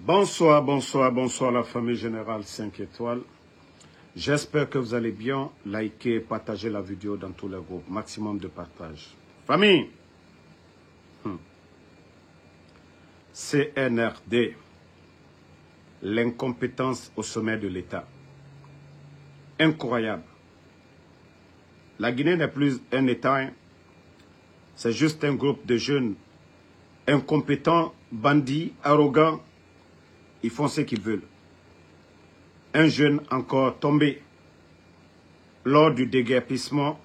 Bonsoir, bonsoir, bonsoir la famille générale 5 étoiles. J'espère que vous allez bien. Likez, partagez la vidéo dans tous les groupes. Maximum de partage. Famille, CNRD, l'incompétence au sommet de l'État. Incroyable. La Guinée n'est plus un État, hein. C'est juste un groupe de jeunes incompétents, bandits, arrogants. Ils font ce qu'ils veulent. Un jeune encore tombé lors du déguerpissement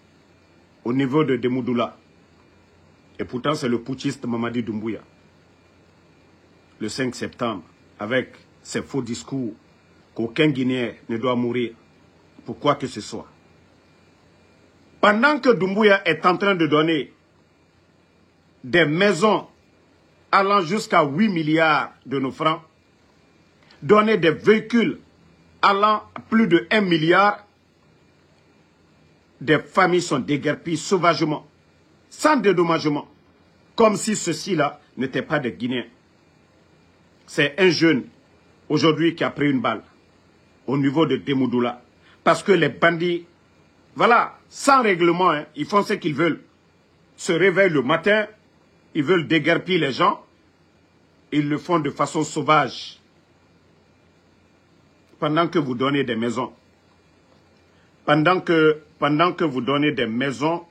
au niveau de Demoudoula. Et pourtant, c'est le putschiste Mamadi Doumbouya. Le 5 septembre, avec ses faux discours qu'aucun Guinéen ne doit mourir pour quoi que ce soit. Pendant que Doumbouya est en train de donner des maisons allant jusqu'à 8 milliards de nos francs, donner des véhicules allant à plus de 1 milliard, des familles sont déguerpies sauvagement, sans dédommagement, comme si ceux-ci-là n'étaient pas des Guinéens. C'est un jeune, aujourd'hui, qui a pris une balle au niveau de Demoudoula. Parce que les bandits, voilà, sans règlement, hein, ils font ce qu'ils veulent. Se réveillent le matin, ils veulent déguerpir les gens. Ils le font de façon sauvage. Pendant que vous donnez des maisons, pendant que vous donnez des maisons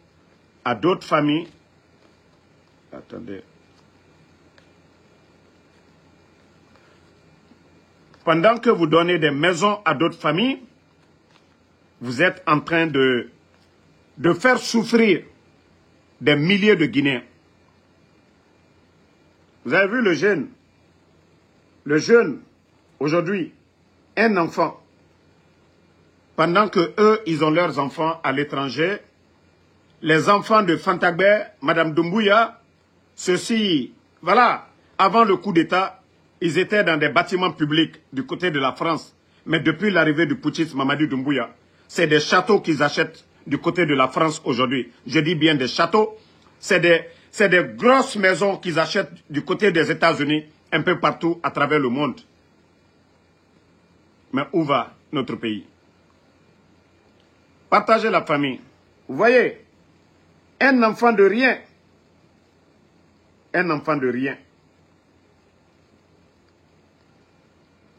à d'autres familles, attendez, pendant que vous donnez des maisons à d'autres familles, vous êtes en train de faire souffrir des milliers de Guinéens. Vous avez vu le jeune, aujourd'hui, un enfant, pendant que eux, ils ont leurs enfants à l'étranger, les enfants de Fantagbe, Madame Doumbouya, ceux-ci, voilà, avant le coup d'État, ils étaient dans des bâtiments publics du côté de la France. Mais depuis l'arrivée du putschiste Mamadi Doumbouya, c'est des châteaux qu'ils achètent du côté de la France aujourd'hui. Je dis bien des châteaux, c'est des grosses maisons qu'ils achètent du côté des États-Unis, un peu partout à travers le monde. Mais où va notre pays? Partagez la famille. Vous voyez, un enfant de rien. Un enfant de rien.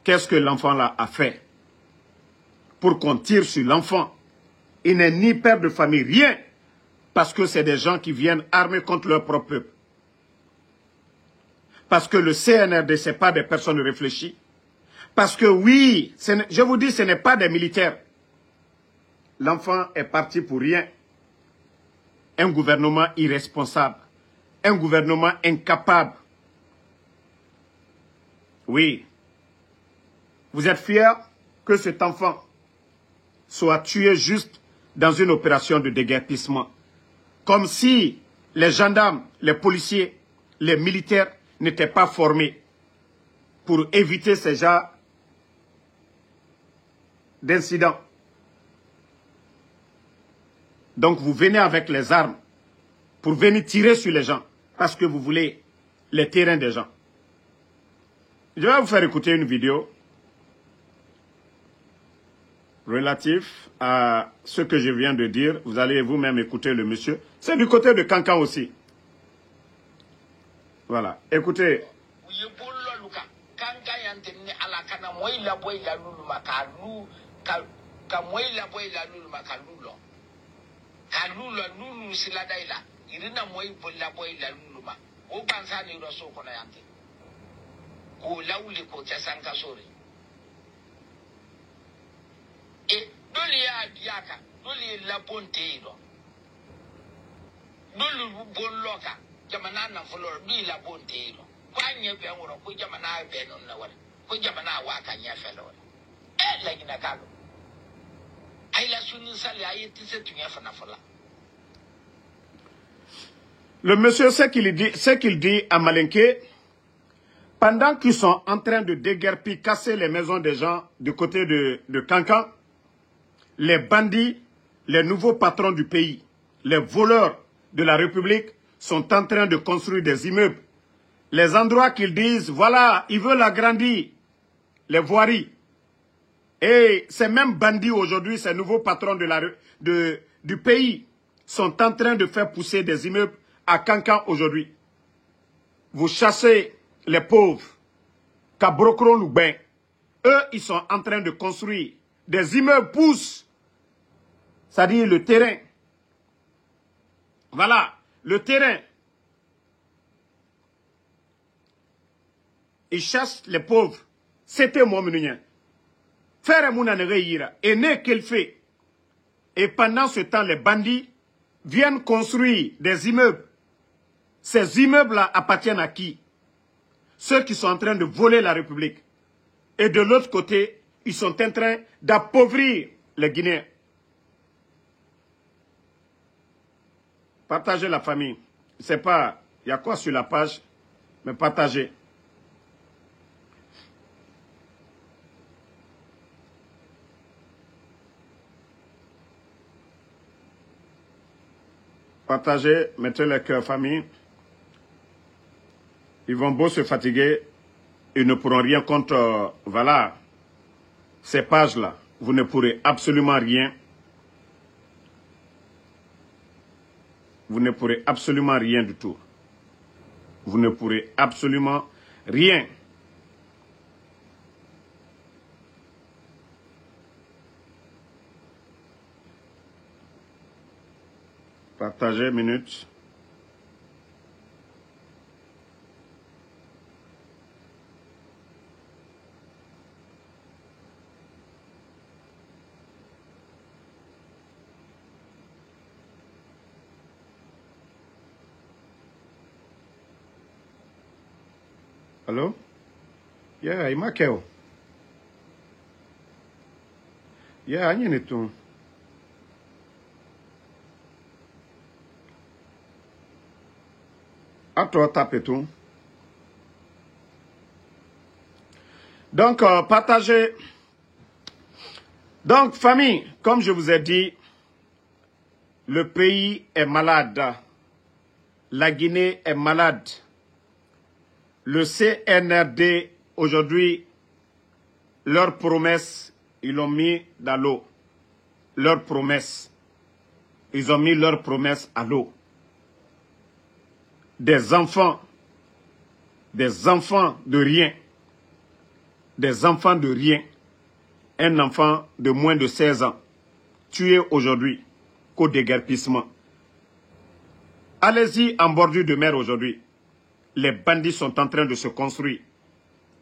Qu'est-ce que l'enfant là a fait pour qu'on tire sur l'enfant? Il n'est ni père de famille, rien. Parce que c'est des gens qui viennent armés contre leur propre peuple. Parce que le CNRD, ce n'est pas des personnes réfléchies. Parce que oui, je vous dis, ce n'est pas des militaires. L'enfant est parti pour rien. Un gouvernement irresponsable. Un gouvernement incapable. Oui. Vous êtes fiers que cet enfant soit tué juste dans une opération de déguerpissement. Comme si les gendarmes, les policiers, les militaires n'étaient pas formés pour éviter ces genres d'incidents. Donc vous venez avec les armes pour venir tirer sur les gens parce que vous voulez les terrains des gens. Je vais vous faire écouter une vidéo relatif à ce que je viens de dire. Vous allez vous-même écouter le monsieur. C'est du côté de Kankan aussi. Voilà, écoutez. E dole ya diaka dole la bonte iro dole bon loka jamana na flor bi la bonte iro kwanye be ngoro ko jamana be non na wala ko jamana wa kanya felo la gina kalo ay la sunu sali ay tise tunya fana fola. Le monsieur, ce qu'il dit à Malinké, pendant qu'ils sont en train de déguerpir, casser les maisons des gens du côté de Kankan, les bandits, les nouveaux patrons du pays, les voleurs de la République sont en train de construire des immeubles. Les endroits qu'ils disent, voilà, ils veulent agrandir les voiries. Et ces mêmes bandits aujourd'hui, ces nouveaux patrons du pays, sont en train de faire pousser des immeubles à Kankan aujourd'hui. Vous chassez les pauvres, Kabrokron-Loubin. Eux, ils sont en train de construire des immeubles poussent. C'est-à-dire le terrain. Voilà, le terrain. Ils chassent les pauvres. C'était mon menunien. Faire mon ira. Et n'est qu'elle fait. Et pendant ce temps, les bandits viennent construire des immeubles. Ces immeubles-là appartiennent à qui? Ceux qui sont en train de voler la République. Et de l'autre côté, ils sont en train d'appauvrir les Guinéens. Partagez la famille. Je ne sais pas, il y a quoi sur la page, mais partagez. Partagez, mettez le cœur famille. Ils vont beau se fatiguer, ils ne pourront rien contre, voilà, ces pages-là. Vous ne pourrez absolument rien. Vous ne pourrez absolument rien du tout. Vous ne pourrez absolument rien. Partagez, minute. Allô? Yeah, il m'a keo. Yeah, il y a tout. À toi, tape tout. Donc, partagez. Donc, famille, comme je vous ai dit, le pays est malade. La Guinée est malade. Le CNRD, aujourd'hui, leurs promesses, ils l'ont mis dans l'eau. Leurs promesses. Ils ont mis leurs promesses à l'eau. Des enfants de rien. Des enfants de rien. Un enfant de moins de 16 ans, tué aujourd'hui, qu'au déguerpissement. Allez-y en bordure de mer aujourd'hui. Les bandits sont en train de se construire.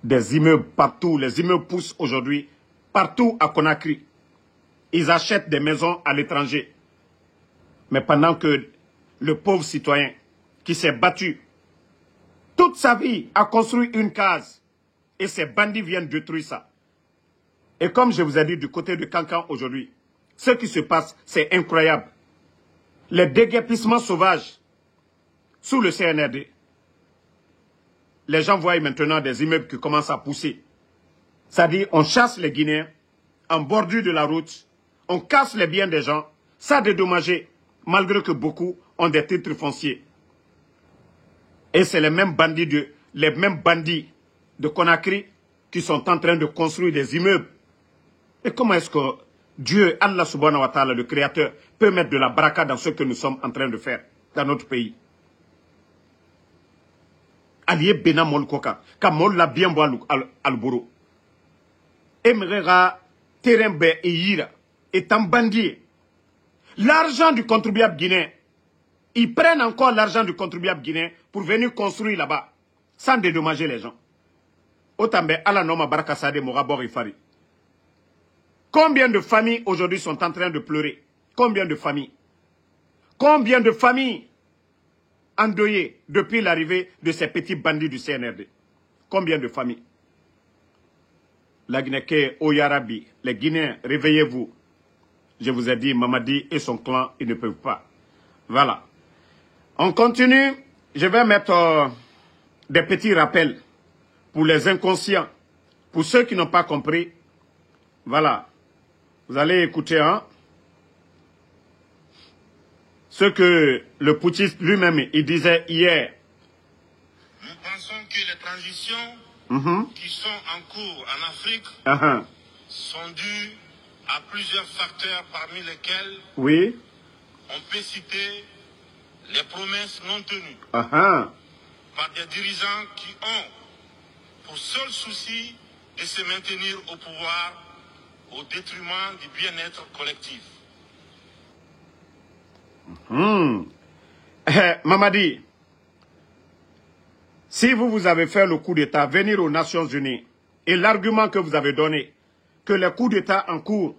Des immeubles partout. Les immeubles poussent aujourd'hui partout à Conakry. Ils achètent des maisons à l'étranger. Mais pendant que le pauvre citoyen qui s'est battu toute sa vie a construit une case et ces bandits viennent détruire ça. Et comme je vous ai dit du côté de Kankan aujourd'hui, ce qui se passe, c'est incroyable. Les déguerpissements sauvages sous le CNRD. Les gens voient maintenant des immeubles qui commencent à pousser. C'est-à-dire, on chasse les Guinéens en bordure de la route, on casse les biens des gens, ça dédommagé, malgré que beaucoup ont des titres fonciers. Et c'est les mêmes bandits de Conakry qui sont en train de construire des immeubles. Et comment est-ce que Dieu, Allah subhanahu wa ta'ala, le Créateur, peut mettre de la baraka dans ce que nous sommes en train de faire dans notre pays? Allié Bena Molkoka, Kamol la bien bois al-Bouro. Emrera, Terembe et Yira, est un bandit. L'argent du contribuable guinéen, ils prennent encore l'argent du contribuable guinéen pour venir construire là-bas, sans dédommager les gens. Otambe, ala noma baraka sade morabor ifari. Combien de familles aujourd'hui sont en train de pleurer? Combien de familles? Combien de familles endeuillées depuis l'arrivée de ces petits bandits du CNRD? Combien de familles? La Guinée, Oyarabi, les Guinéens, réveillez-vous. Je vous ai dit, Mamadi et son clan, ils ne peuvent pas. Voilà. On continue. Je vais mettre des petits rappels pour les inconscients. Pour ceux qui n'ont pas compris. Voilà. Vous allez écouter, hein, ce que le putschiste lui-même, il disait hier. Nous pensons que les transitions qui sont en cours en Afrique sont dus à plusieurs facteurs, parmi lesquels oui, on peut citer les promesses non tenues par des dirigeants qui ont pour seul souci de se maintenir au pouvoir au détriment du bien-être collectif. Mamadi, si vous avez fait le coup d'État, venir aux Nations Unies, et l'argument que vous avez donné, que les coups d'État en cours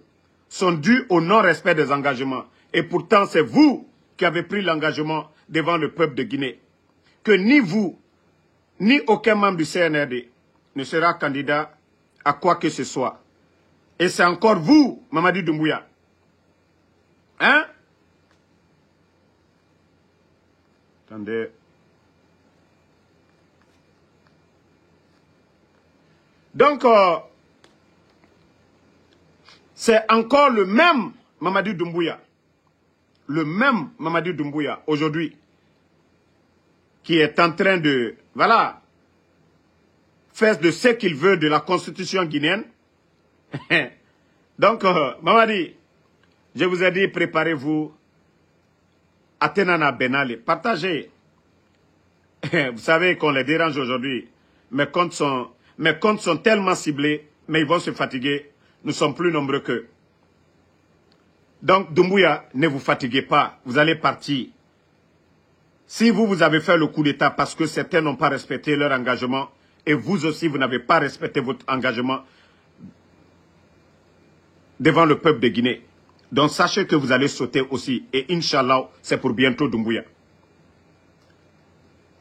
sont dus au non-respect des engagements, et pourtant c'est vous qui avez pris l'engagement devant le peuple de Guinée, que ni vous, ni aucun membre du CNRD ne sera candidat à quoi que ce soit. Et c'est encore vous, Mamadi Doumbouya. Hein? Attendez. Donc, c'est encore le même Mamadi Doumbouya. Le même Mamadi Doumbouya, aujourd'hui, qui est en train de, voilà, faire de ce qu'il veut de la constitution guinéenne. Donc, Mamadi, je vous ai dit, préparez-vous à Tenana Benale. Partagez. Vous savez qu'on les dérange aujourd'hui. Mes comptes sont tellement ciblés, mais ils vont se fatiguer. Nous sommes plus nombreux qu'eux. Donc, Doumbouya, ne vous fatiguez pas. Vous allez partir. Si vous avez fait le coup d'État parce que certains n'ont pas respecté leur engagement, et vous aussi, vous n'avez pas respecté votre engagement devant le peuple de Guinée. Donc, sachez que vous allez sauter aussi. Et Inch'Allah, c'est pour bientôt Doumbouya.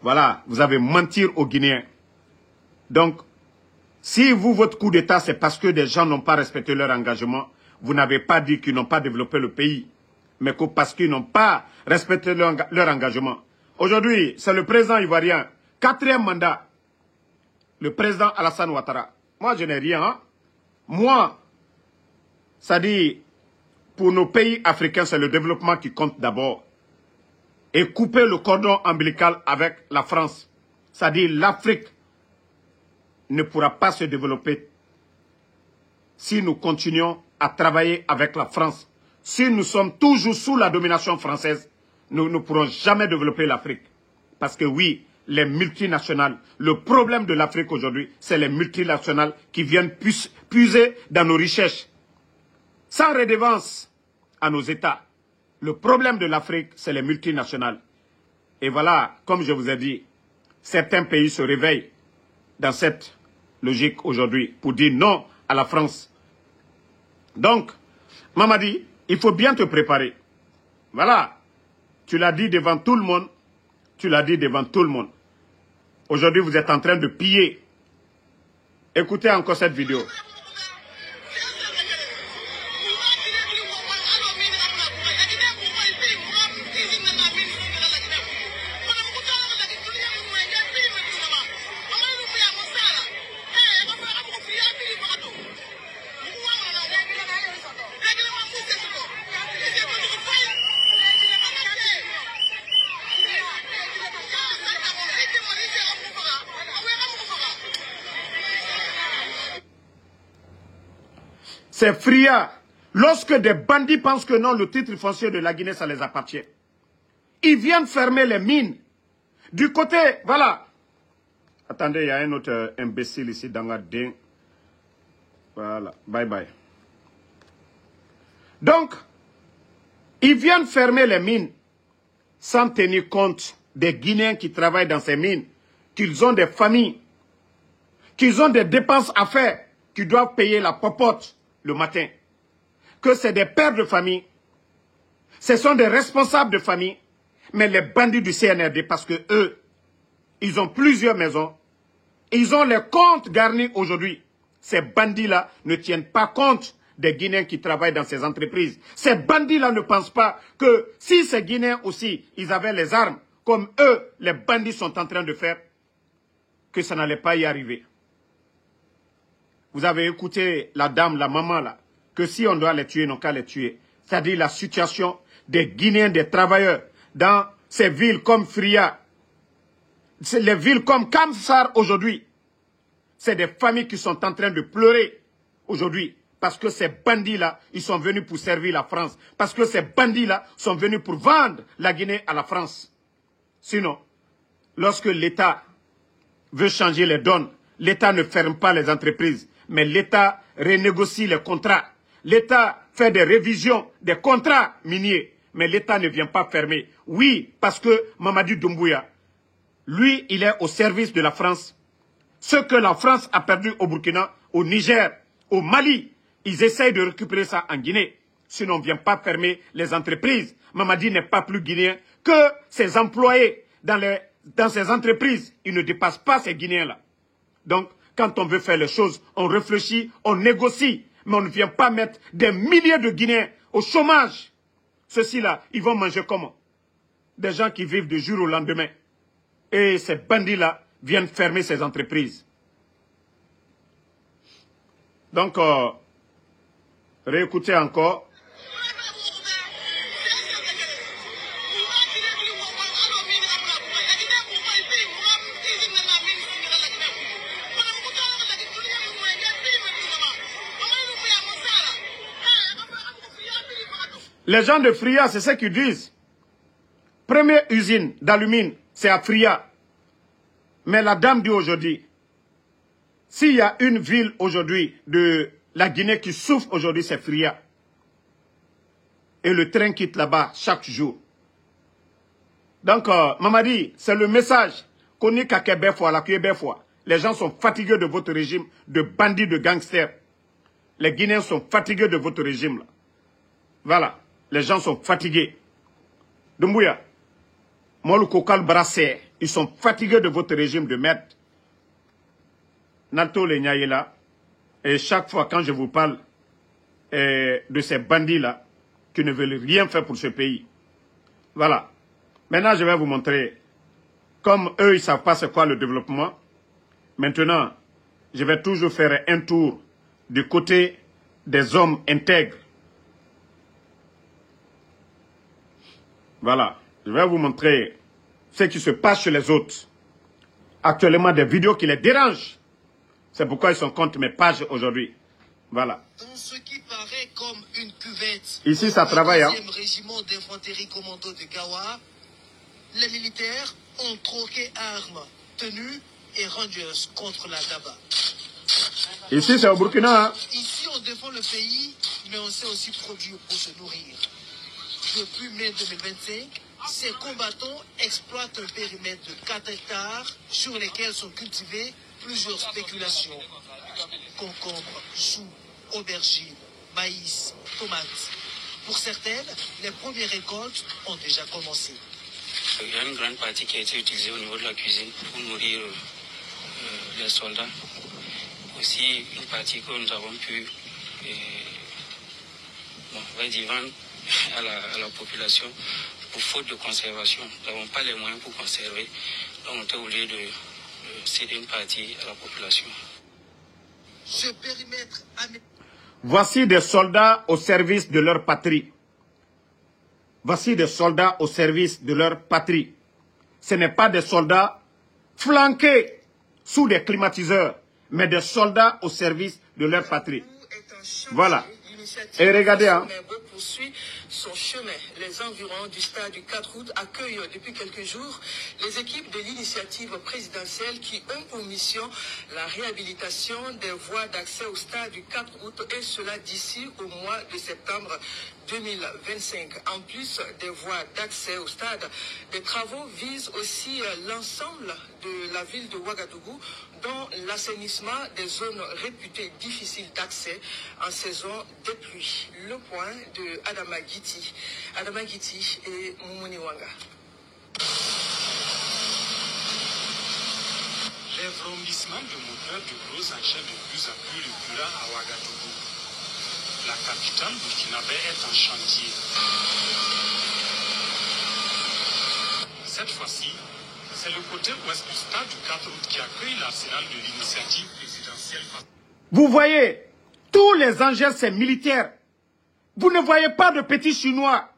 Voilà, vous avez menti aux Guinéens. Donc, si votre coup d'État, c'est parce que des gens n'ont pas respecté leur engagement, vous n'avez pas dit qu'ils n'ont pas développé le pays, mais que parce qu'ils n'ont pas respecté leur engagement. Aujourd'hui, c'est le président ivoirien, 4e mandat, le président Alassane Ouattara. Moi, je n'ai rien. Hein? Moi, ça dit, pour nos pays africains, c'est le développement qui compte d'abord. Et couper le cordon ombilical avec la France. Ça dit, l'Afrique ne pourra pas se développer si nous continuons à travailler avec la France. Si nous sommes toujours sous la domination française, nous ne pourrons jamais développer l'Afrique. Parce que oui, les multinationales, le problème de l'Afrique aujourd'hui, c'est les multinationales qui viennent puiser dans nos richesses. Sans redevance à nos États. Le problème de l'Afrique, c'est les multinationales. Et voilà, comme je vous ai dit, certains pays se réveillent dans cette logique aujourd'hui pour dire non à la France. Donc, Mamadi, il faut bien te préparer. Voilà. Tu l'as dit devant tout le monde. Tu l'as dit devant tout le monde. Aujourd'hui, vous êtes en train de piller. Écoutez encore cette vidéo. C'est Fria. Lorsque des bandits pensent que non, le titre foncier de la Guinée, ça les appartient. Ils viennent fermer les mines. Du côté, voilà. Attendez, il y a un autre imbécile ici dans la ding. Voilà, bye bye. Donc, ils viennent fermer les mines sans tenir compte des Guinéens qui travaillent dans ces mines, qu'ils ont des familles, qu'ils ont des dépenses à faire, qu'ils doivent payer la popote le matin, que c'est des pères de famille, ce sont des responsables de famille, mais les bandits du CNRD, parce que eux, ils ont plusieurs maisons, ils ont les comptes garnis aujourd'hui. Ces bandits-là ne tiennent pas compte des Guinéens qui travaillent dans ces entreprises. Ces bandits-là ne pensent pas que si ces Guinéens aussi, ils avaient les armes, comme eux, les bandits sont en train de faire, que ça n'allait pas y arriver. Vous avez écouté la dame, la maman là, que si on doit les tuer, non qu'à les tuer. C'est-à-dire la situation des Guinéens, des travailleurs, dans ces villes comme Fria, les villes comme Kamsar aujourd'hui. c'est des familles qui sont en train de pleurer aujourd'hui. Parce que ces bandits-là, ils sont venus pour servir la France. Parce que ces bandits-là sont venus pour vendre la Guinée à la France. Sinon, lorsque l'État veut changer les donnes, l'État ne ferme pas les entreprises, mais l'État renégocie les contrats. L'État fait des révisions des contrats miniers, mais l'État ne vient pas fermer. Oui, parce que Mamadi Doumbouya, lui, il est au service de la France. Ce que la France a perdu au Burkina, au Niger, au Mali, ils essayent de récupérer ça en Guinée. Sinon, on ne vient pas fermer les entreprises. Mamadi n'est pas plus guinéen que ses employés dans ces entreprises. Ils ne dépassent pas ces Guinéens-là. Donc, quand on veut faire les choses, on réfléchit, on négocie. Mais on ne vient pas mettre des milliers de Guinéens au chômage. Ceux-ci-là, ils vont manger comment? Des gens qui vivent du jour au lendemain. Et ces bandits-là viennent fermer ces entreprises. Donc, réécoutez encore. Les gens de Fria, c'est ce qu'ils disent. Première usine d'alumine, c'est à Fria. Mais la dame dit aujourd'hui, s'il y a une ville aujourd'hui de la Guinée qui souffre aujourd'hui, c'est Fria. Et le train quitte là-bas chaque jour. Donc, Mamadi, c'est le message qu'on est qu'à Québec, les gens sont fatigués de votre régime de bandits, de gangsters. Les Guinéens sont fatigués de votre régime. Là. Voilà. Les gens sont fatigués. Doumbouya, Molukokal Brassé, ils sont fatigués de votre régime de merde. Nalto le Nyayela, et chaque fois quand je vous parle de ces bandits-là, qui ne veulent rien faire pour ce pays. Voilà. Maintenant, je vais vous montrer, comme eux, ils ne savent pas c'est quoi le développement. Maintenant, je vais toujours faire un tour du côté des hommes intègres. Voilà, je vais vous montrer ce qui se passe chez les autres. Actuellement, des vidéos qui les dérangent. C'est pourquoi ils sont contre mes pages aujourd'hui. Voilà. Dans ce qui paraît comme une cuvette, ici, ça travaille. Au 2e régiment d'infanterie commando de Gawa, les militaires ont troqué armes, tenues et rangers contre la GABA. Ici, c'est au Burkina. Hein? Ici, on défend le pays, mais on sait aussi produire pour se nourrir. Depuis mai 2025, ces combattants exploitent un périmètre de 4 hectares sur lesquels sont cultivées plusieurs spéculations. Concombres, choux, aubergines, maïs, tomates. Pour certaines, les premières récoltes ont déjà commencé. Il y a une grande partie qui a été utilisée au niveau de la cuisine pour nourrir les soldats. Aussi une partie que nous avons pu vendre à la population pour faute de conservation. Nous n'avons pas les moyens pour conserver, donc on était obligé de céder une partie à la population. Ce périmètre... Voici des soldats au service de leur patrie. Voici des soldats au service de leur patrie. Ce n'est pas des soldats flanqués sous des climatiseurs, mais des soldats au service de leur patrie. Voilà. Et regardez, hein. Poursuit son chemin. Les environs du stade du 4 août accueillent depuis quelques jours les équipes de l'initiative présidentielle qui ont pour mission la réhabilitation des voies d'accès au stade du 4 août et cela d'ici au mois de septembre 2025. En plus des voies d'accès au stade, des travaux visent aussi l'ensemble de la ville de Ouagadougou, dont l'assainissement des zones réputées difficiles d'accès en saison de pluie. Le point de Adama Giti. Adama Giti et Moumouni Wanga. Les vrombissements de moteurs de gros engins de plus en plus récurrents à Ouagadougou. La capitale burkinabé est en chantier. Cette fois-ci, c'est le côté ouest du stade du 4 août qui accueille l'arsenal de l'initiative présidentielle. Vous voyez, tous les engins, c'est militaire. Vous ne voyez pas de petits Chinois.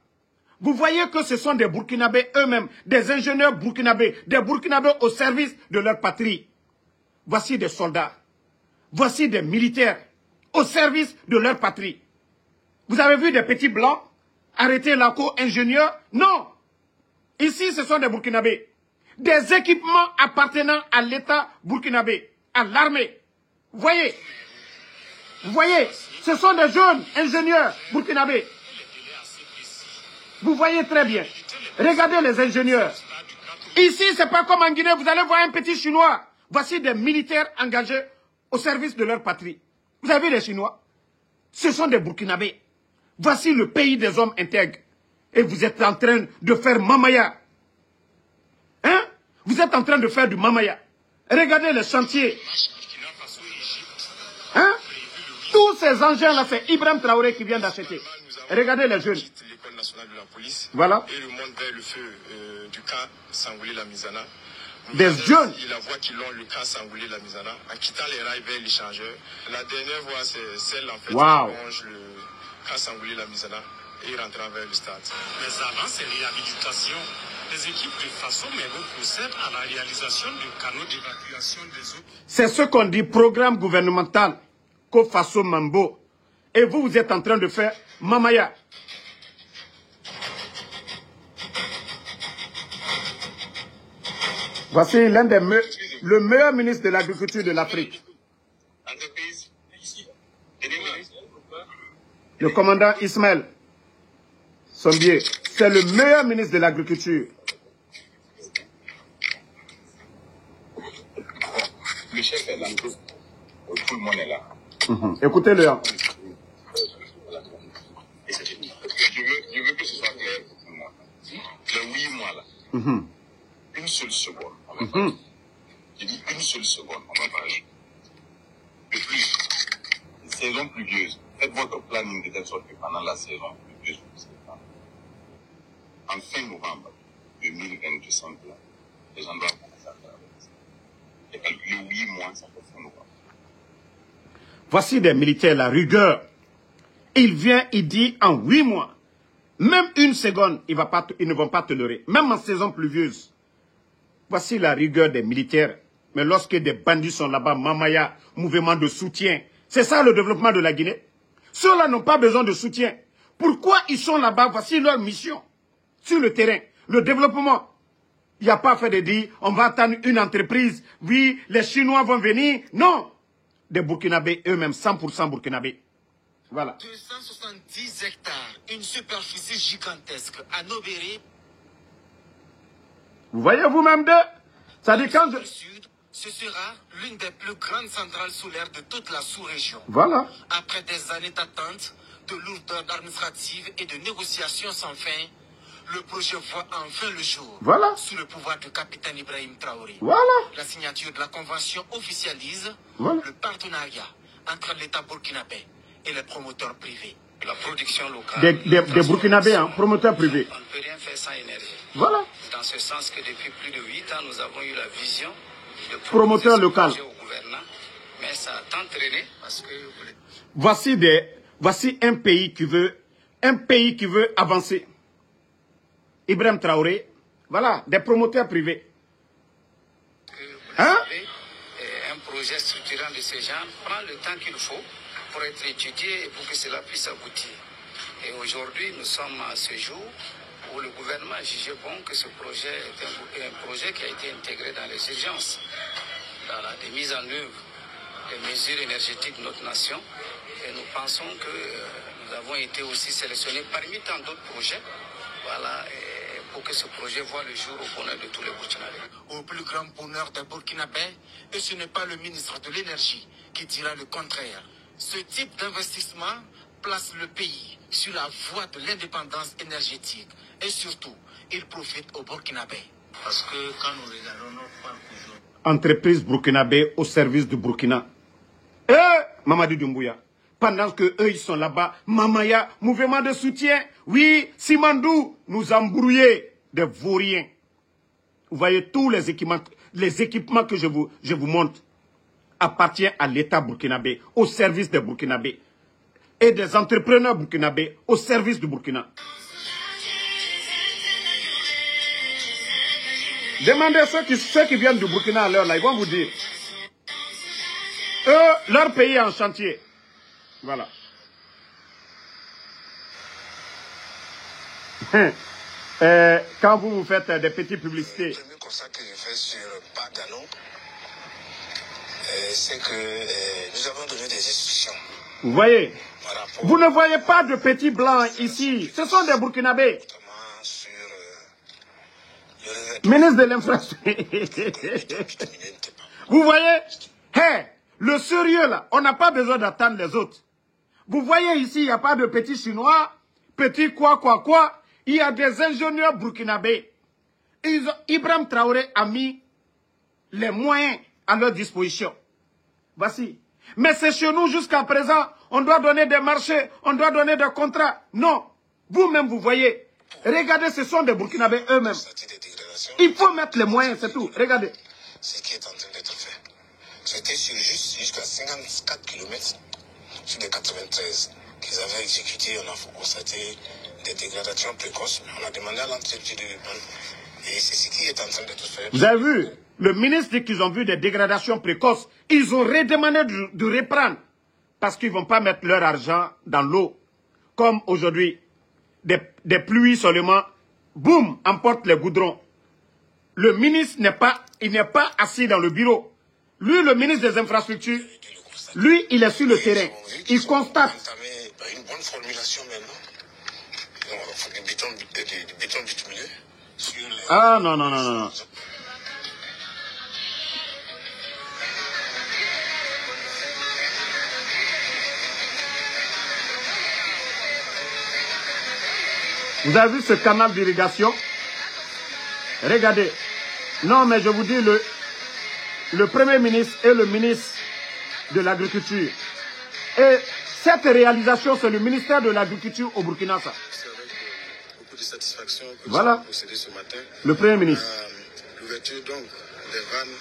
Vous voyez que ce sont des Burkinabés eux-mêmes, des ingénieurs burkinabés, des Burkinabés au service de leur patrie. Voici des soldats. Voici des militaires au service de leur patrie. Vous avez vu des petits blancs arrêter la co-ingénieur? Non. Ici, ce sont des Burkinabés. Des équipements appartenant à l'État burkinabé, à l'armée. Vous voyez? Vous voyez? Ce sont des jeunes ingénieurs burkinabés. Vous voyez très bien. Regardez les ingénieurs. Ici, c'est pas comme en Guinée, vous allez voir un petit Chinois. Voici des militaires engagés au service de leur patrie. Vous avez vu les Chinois? Ce sont des Burkinabés. Voici le pays des hommes intègres. Et vous êtes en train de faire mamaya. Hein? Vous êtes en train de faire du mamaya. Regardez les chantiers. Hein? Tous ces engins-là, c'est Ibrahim Traoré qui vient d'acheter. Regardez les jeunes. L'école nationale de la police. Voilà. Et le monde vers le feu du camp Sangoulé-Lamizana. Des jeunes. La voie qui longe le camp Sangoulé-Lamizana, en quittant les rails vers l'échangeur. La dernière voie, c'est celle en fait qui longe le camp Sangoulé-Lamizana et rentrant vers le stade. Mais avant ces réhabilitations, les équipes de Faso Mengo procèdent à la réalisation de canaux d'évacuation des eaux. C'est ce qu'on dit programme gouvernemental qu'au Faso Mambo. Et vous, vous êtes en train de faire mamaya. Voici le meilleur ministre de l'agriculture de l'Afrique. Le commandant Ismaël Sombier. C'est le meilleur ministre de l'agriculture. Le chef est là, tout le monde est là. Écoutez-le. Hein. Je veux que ce soit clair pour tout le monde. Les 8 mois là, une seule seconde, on va pas. Je dis une seule seconde, on va pas agir. De plus, une saison pluvieuse, faites votre planning de telle sorte que pendant la saison pluvieuse, vous serez pas. En fin novembre 2025, les gens doivent commencer à faire avec ça. Et calculer 8 mois, ça fait fin novembre. Voici des militaires, la rigueur. Il vient, il dit en 8 mois, même une seconde, ils ne vont pas te leurrer, même en saison pluvieuse. Voici la rigueur des militaires. Mais lorsque des bandits sont là-bas, mamaya, mouvement de soutien, c'est ça le développement de la Guinée. Ceux-là n'ont pas besoin de soutien. Pourquoi ils sont là-bas? Voici leur mission. Sur le terrain, le développement. Il n'y a pas fait de dire, on va attendre une entreprise, oui, les Chinois vont venir. Non. Des Burkinabés eux-mêmes, 100% Burkinabés. Voilà. 270 hectares, une superficie gigantesque à Nobéré. Vous voyez vous-même deux? Ça dit quand Le sud, ce sera l'une des plus grandes centrales solaires de toute la sous-région. Voilà. Après des années d'attente, de lourdeur administrative et de négociations sans fin, le projet voit enfin le jour. Voilà. Sous le pouvoir du capitaine Ibrahim Traoré. Voilà. La signature de la convention officialise le partenariat entre l'État burkinabé et les promoteurs privés. La production locale. Des Burkinabés, hein, promoteurs privés. On ne peut rien faire sans énergie. Voilà. Dans ce sens que depuis plus de 8 ans, nous avons eu la vision de promoteur local. Au gouvernement, mais ça a tant traîné parce que... Voici un pays qui veut avancer. Ibrahim Traoré, voilà, des promoteurs privés. Hein? Un projet structurant de ce genre prend le temps qu'il faut pour être étudié et pour que cela puisse aboutir. Et aujourd'hui, nous sommes à ce jour où le gouvernement a jugé bon que ce projet est un projet qui a été intégré dans les urgences, dans la mise en œuvre des mesures énergétiques de notre nation. Et nous pensons que nous avons été aussi sélectionnés parmi tant d'autres projets, voilà, pour que ce projet voit le jour au bonheur de tous les Burkinabés. Au plus grand bonheur des Burkinabés, et ce n'est pas le ministre de l'Énergie qui dira le contraire. Ce type d'investissement place le pays sur la voie de l'indépendance énergétique et surtout, il profite aux Burkinabés. Parce que quand nous regardons notre parc aujourd'hui... Entreprise burkinabé au service du Burkina. Mamadi Doumbouya. Pendant que eux ils sont là-bas, Mamaya, mouvement de soutien. Oui, Simandou, nous embrouillés des vauriens. Vous voyez tous les équipements que je vous montre appartiennent à l'État burkinabé, au service des Burkinabés. Et des entrepreneurs burkinabés au service du Burkina. Demandez ceux qui viennent du Burkina à l'heure là, ils vont vous dire. Eux, leur pays est en chantier. Voilà. Quand vous faites des petites publicités. Le premier constat que je fais sur Pagano, c'est que nous avons donné des instructions. Vous voyez, vous ne voyez pas de petits blancs ici. Ce sont des Burkinabés. Ministre de l'infrastructure. Vous voyez, hey, le sérieux là, on n'a pas besoin d'attendre les autres. Vous voyez ici, il n'y a pas de petits Chinois, petits quoi. Il y a des ingénieurs burkinabés. Ibrahim Traoré a mis les moyens à leur disposition. Voici. Mais c'est chez nous jusqu'à présent, on doit donner des marchés, on doit donner des contrats. Non. Vous-même, vous voyez. Regardez, ce sont des Burkinabés eux-mêmes. Il faut mettre les moyens, c'est tout. Regardez. Ce qui est en train d'être fait. C'était jusqu'à 54 km sur les 93 qu'ils avaient exécuté. On a constaté des dégradations précoces. On a demandé à l'entreprise de répondre. Et c'est ce qui est en train d'être fait. Vous avez vu? Le ministre dit qu'ils ont vu des dégradations précoces. Ils ont redemandé de reprendre. Parce qu'ils ne vont pas mettre leur argent dans l'eau. Comme aujourd'hui, des pluies seulement, boum, emportent les goudrons. Le ministre n'est pas assis dans le bureau. Lui, le ministre des infrastructures, lui, il est sur le terrain. Il constate. Une bonne formulation maintenant. Il faut du béton bitumineux. Ah non. Vous avez vu ce canal d'irrigation? Regardez. Non, mais je vous dis, le Premier ministre et le ministre de l'Agriculture. Et cette réalisation, c'est le ministère de l'Agriculture au Burkina. Ça. C'est avec beaucoup de satisfaction que voilà. nous avons procédé ce matin. Le Premier ministre. L'ouverture donc des vannes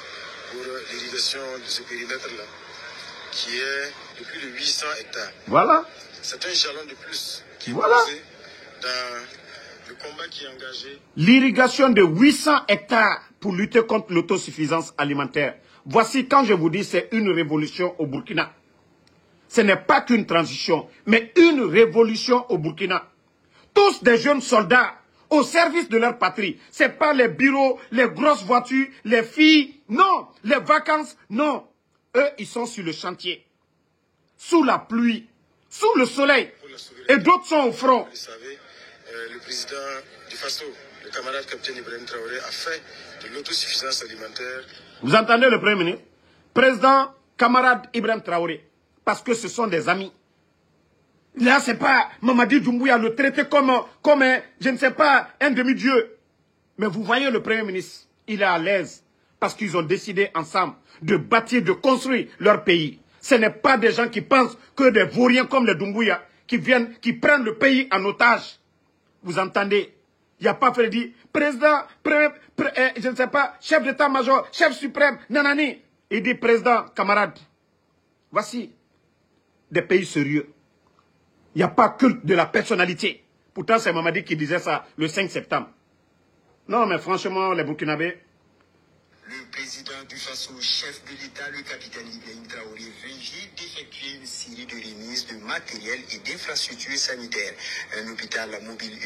pour l'irrigation de ce périmètre-là, qui est de plus de 800 hectares. Voilà. C'est un jalon de plus qui est voilà. posé dans le combat qui est engagé. L'irrigation de 800 hectares pour lutter contre l'autosuffisance alimentaire. Voici quand je vous dis c'est une révolution au Burkina. Ce n'est pas qu'une transition, mais une révolution au Burkina. Tous des jeunes soldats au service de leur patrie. Ce n'est pas les bureaux, les grosses voitures, les filles, non. Les vacances, non. Eux, ils sont sur le chantier. Sous la pluie, sous le soleil. Et d'autres sont au front. Vous savez, le président du FASO, le camarade capitaine Ibrahim Traoré, a fait de l'autosuffisance alimentaire. Vous entendez le Premier ministre? Président, camarade Ibrahim Traoré. Parce que ce sont des amis. Là, c'est pas Mamadi Doumbouya le traiter comme je ne sais pas, un demi-dieu. Mais vous voyez le Premier ministre, il est à l'aise. Parce qu'ils ont décidé ensemble de bâtir, de construire leur pays. Ce n'est pas des gens qui pensent que des vauriens comme les Doumbouya qui viennent, qui prennent le pays en otage. Vous entendez? Il n'y a pas Freddy, président, je ne sais pas, chef d'état-major, chef suprême, nanani. Il dit président, camarade. Voici des pays sérieux. Il n'y a pas culte de la personnalité. Pourtant, c'est Mamadi qui disait ça le 5 septembre. Non, mais franchement, les Burkinabés. Le président du FASO, chef de l'État, le capitaine Ibrahim Traoré, vient d'effectuer une série de remises de matériel et d'infrastructures sanitaires. Un hôpital mobile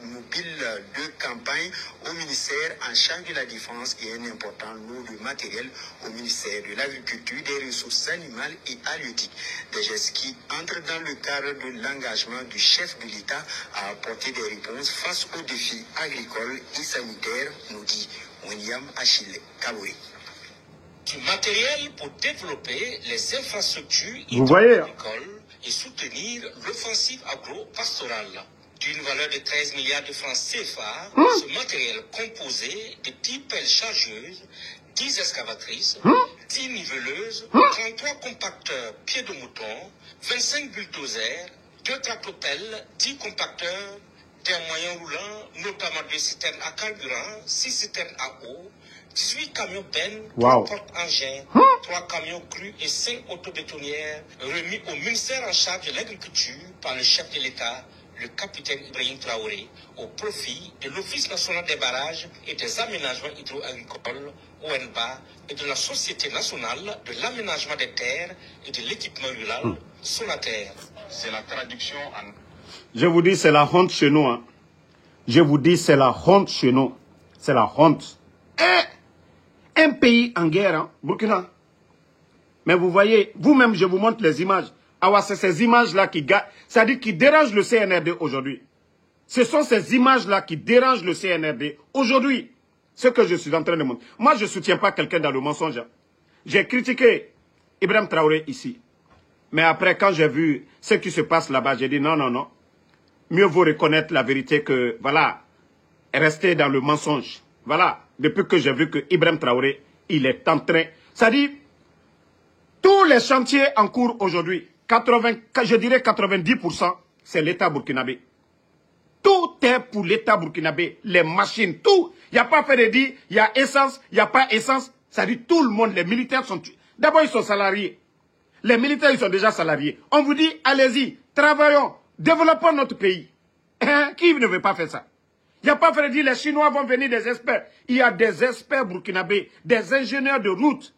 mobile de campagne au ministère en charge de la Défense et un important lot de matériel au ministère de l'Agriculture, des Ressources animales et halieutiques. Des gestes qui entrent dans le cadre de l'engagement du chef de l'État à apporter des réponses face aux défis agricoles et sanitaires, nous dit William Achille Kaboui. Du matériel pour développer les infrastructures agricoles et soutenir l'offensive agro-pastorale. D'une valeur de 13 milliards de francs CFA, ce matériel composé de 10 pelles chargeuses, 10 excavatrices, 10 niveleuses, 33 compacteurs pieds de mouton, 25 bulldozers, 2 tractopelles, 10 compacteurs, des moyens roulants, notamment 2 citernes à carburant, 6 citernes à eau, 18 camions bennes, 3 porte-engins, 3 camions crus et 5 autobétonnières remis au ministère en charge de l'agriculture par le chef de l'État, le capitaine Ibrahim Traoré au profit de l'Office national des barrages et des aménagements hydro-agricoles, ONBA, et de la Société nationale de l'aménagement des terres et de l'équipement rural, Sonaterre. C'est la traduction en... Je vous dis, c'est la honte chez nous. Hein. Je vous dis, c'est la honte chez nous. C'est la honte. Un pays en guerre, hein, Burkina. Mais vous voyez, vous-même, je vous montre les images. Ah, c'est ces images-là c'est-à-dire qui dérangent le CNRD aujourd'hui. Ce sont ces images-là qui dérangent le CNRD aujourd'hui. Ce que je suis en train de montrer. Moi, je ne soutiens pas quelqu'un dans le mensonge. J'ai critiqué Ibrahim Traoré ici. Mais après, quand j'ai vu ce qui se passe là-bas, j'ai dit non, non, non. Mieux vaut reconnaître la vérité que, voilà, rester dans le mensonge. Voilà, depuis que j'ai vu que Ibrahim Traoré, il est en train... C'est-à-dire, tous les chantiers en cours aujourd'hui, je dirais 90%, c'est l'État burkinabé. Tout est pour l'État burkinabé. Les machines, tout. Il n'y a pas fait de dire, il y a essence, il n'y a pas essence. C'est-à-dire, tout le monde, les militaires sont... D'abord, ils sont salariés. Les militaires, ils sont déjà salariés. On vous dit, allez-y, travaillons, développons notre pays. Hein? Qui ne veut pas faire ça? Il n'y a pas fait de dire, les Chinois vont venir des experts. Il y a des experts burkinabés, des ingénieurs de route.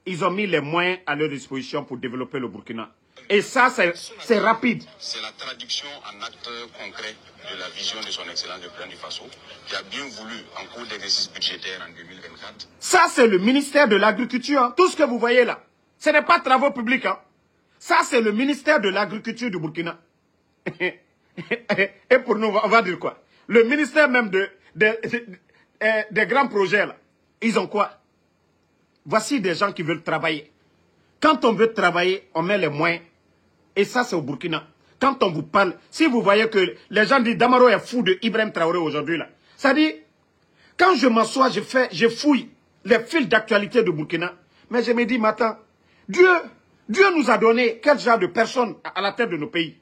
Ils ont mis les moyens à leur disposition pour développer le Burkina. Et ça, c'est rapide. C'est la traduction en actes concrets de la vision de son Excellence le Président du Faso, qui a bien voulu, en cours d'exercice budgétaire en 2024. Ça, c'est le ministère de l'Agriculture. Hein. Tout ce que vous voyez là, ce n'est pas travaux publics. Hein. Ça, c'est le ministère de l'Agriculture du Burkina. Et pour nous, on va dire quoi? Le ministère même des grands projets, là, ils ont quoi? Voici des gens qui veulent travailler. Quand on veut travailler, on met les moyens. Et ça, c'est au Burkina. Quand on vous parle, si vous voyez que les gens disent Damaro est fou de Ibrahim Traoré aujourd'hui, là. Ça dit, quand je m'assois, je fouille les fils d'actualité de Burkina. Mais je me dis, mais attends, Dieu nous a donné quel genre de personnes à la tête de nos pays?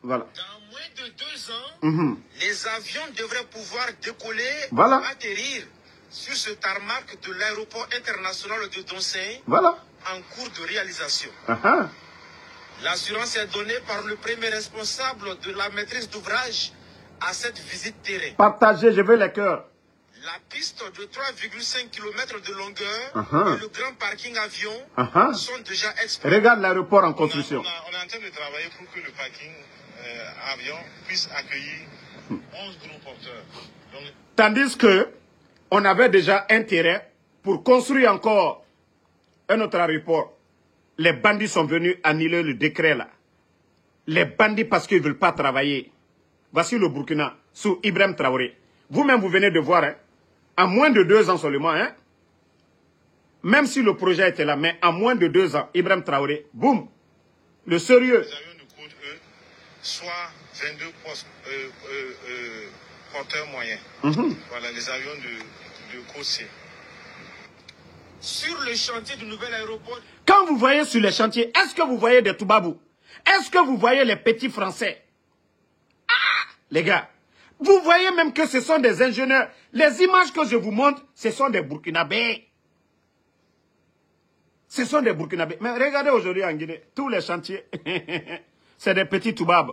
Voilà. Dans moins de 2 ans, les avions devraient pouvoir décoller voilà. et atterrir sur ce tarmac de l'aéroport international de Donseng, voilà. En cours de réalisation. Uh-huh. L'assurance est donnée par le premier responsable de la maîtrise d'ouvrage à cette visite terrain. Partagez, je veux les cœurs. La piste de 3,5 km de longueur et le grand parking avion sont déjà exploités. Regarde l'aéroport en construction. On est en train de travailler pour que le parking avion puisse accueillir 11 gros porteurs. Donc... Tandis que on avait déjà intérêt pour construire encore un autre aéroport. Les bandits sont venus annuler le décret là. Les bandits parce qu'ils ne veulent pas travailler. Voici le Burkina sous Ibrahim Traoré. Vous-même, vous venez de voir, hein, en moins de 2 ans seulement, hein, même si le projet était là, mais en moins de 2 ans, Ibrahim Traoré, boum, le sérieux. Les avions de code E, soit 22 porteurs moyens. Voilà, les avions de code C. Sur le chantier du nouvel aéroport. Quand vous voyez sur les chantiers, est-ce que vous voyez des Toubabou? Est-ce que vous voyez les petits Français? Ah, les gars, vous voyez même que ce sont des ingénieurs. Les images que je vous montre, ce sont des Burkinabés. Ce sont des Burkinabés. Mais regardez aujourd'hui en Guinée, tous les chantiers, c'est des petits Toubabs.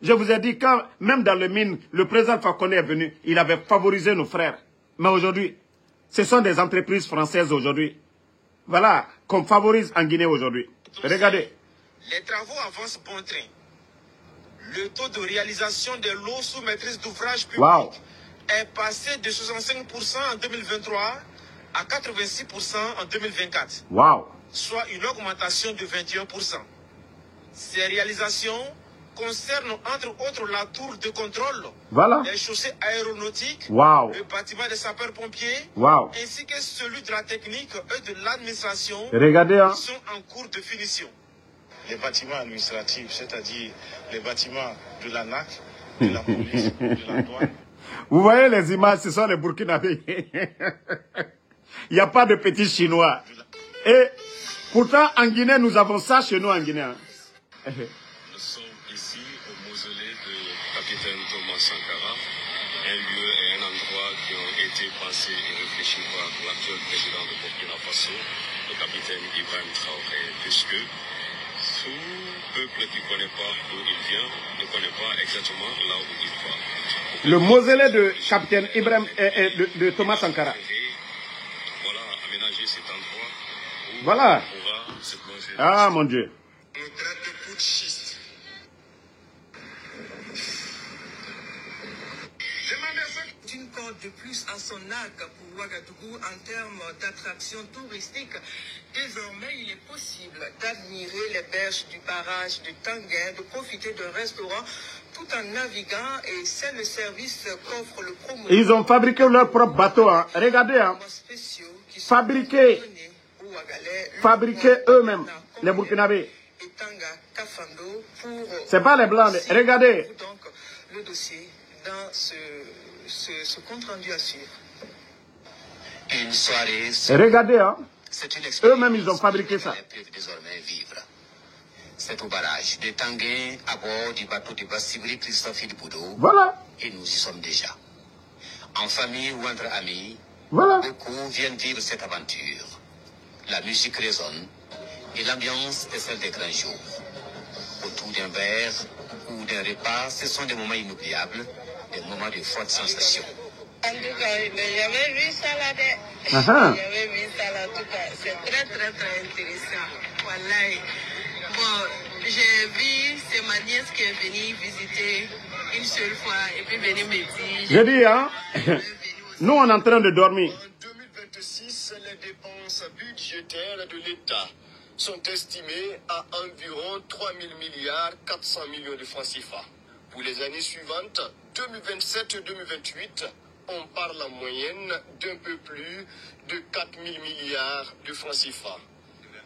Je vous ai dit, quand même dans le mine, le président Fakonde est venu, il avait favorisé nos frères. Mais aujourd'hui, ce sont des entreprises françaises aujourd'hui. Voilà, qu'on favorise en Guinée aujourd'hui. Regardez. Les travaux avancent bon train. Le taux de réalisation des lots sous maîtrise d'ouvrage public est passé de 65% en 2023 à 86% en 2024. Wow. Soit une augmentation de 21%. Ces réalisations concernent entre autres la tour de contrôle, les chaussées aéronautiques, le bâtiment des sapeurs-pompiers, ainsi que celui de la technique et de l'administration qui sont en cours de finition. Les bâtiments administratifs, c'est-à-dire les bâtiments de la NAC, de la police, de la douane. Vous voyez les images, ce sont les Burkinabés. Il n'y a pas de petits Chinois. Et pourtant, en Guinée, nous avons ça chez nous en Guinée. Nous sommes ici au mausolée de capitaine Thomas Sankara, un lieu et un endroit qui ont été pensés et réfléchis par l'actuel président de Burkina Faso, le capitaine Ibrahim Traoré, puisque tout peuple qui ne connaît pas d'où il vient ne connaît pas exactement là où il va. Le mausolée de capitaine Ibrahim de Thomas Sankara. Voilà, aménager cet endroit où voilà. on pourra se plonger. Ah mon Dieu. Une corde de plus à son arc pour Ouagadougou en termes d'attraction touristique. Désormais, il est possible d'admirer les berges du barrage de Tanguin, de profiter d'un restaurant tout en naviguant, et c'est le service qu'offre le promoteur. Ils ont fabriqué leur propre bateau. Hein. Regardez. Hein. Fabriqué eux-mêmes, les Burkinabés. C'est pas les Blancs. Regardez. Donc, le dossier dans ce compte rendu à suivre. Une soirée. Regardez, hein. Eux-mêmes, ils ont expérience fabriqué ça. qu'ils peuvent désormais vivre. C'est au barrage de Tanguay, à bord du bateau de Bassibri Christophe Boudou. Voilà. Et nous y sommes déjà. En famille ou entre amis, voilà. Beaucoup viennent vivre cette aventure. La musique résonne et l'ambiance est celle des grands jours. Autour d'un verre ou d'un repas, ce sont des moments inoubliables, des moments de forte sensation. En tout cas, j'avais vu ça là. J'avais vu ça là, en tout cas. C'est très intéressant. Voilà. Bon, j'ai vu, c'est ma nièce qui est venue visiter une seule fois et puis venue me dire. J'ai dit, hein. Nous, on est en train de dormir. En 2026, les dépenses budgétaires de l'État sont estimées à environ 3 000 milliards 400 millions de francs CFA. Pour les années suivantes, 2027-2028, on parle en moyenne d'un peu plus de 4 000 milliards de francs CFA.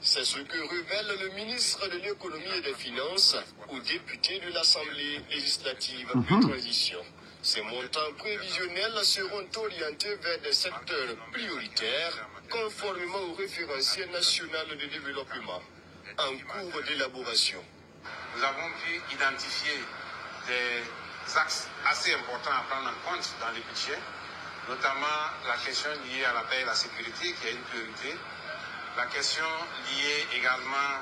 C'est ce que révèle le ministre de l'économie et des finances aux députés de l'Assemblée législative de transition. Ces montants prévisionnels seront orientés vers des secteurs prioritaires conformément au référentiel national de développement en cours d'élaboration. Nous avons pu identifier des axes assez importants à prendre en compte dans les budgets, notamment la question liée à la paix et la sécurité qui est une priorité, la question liée également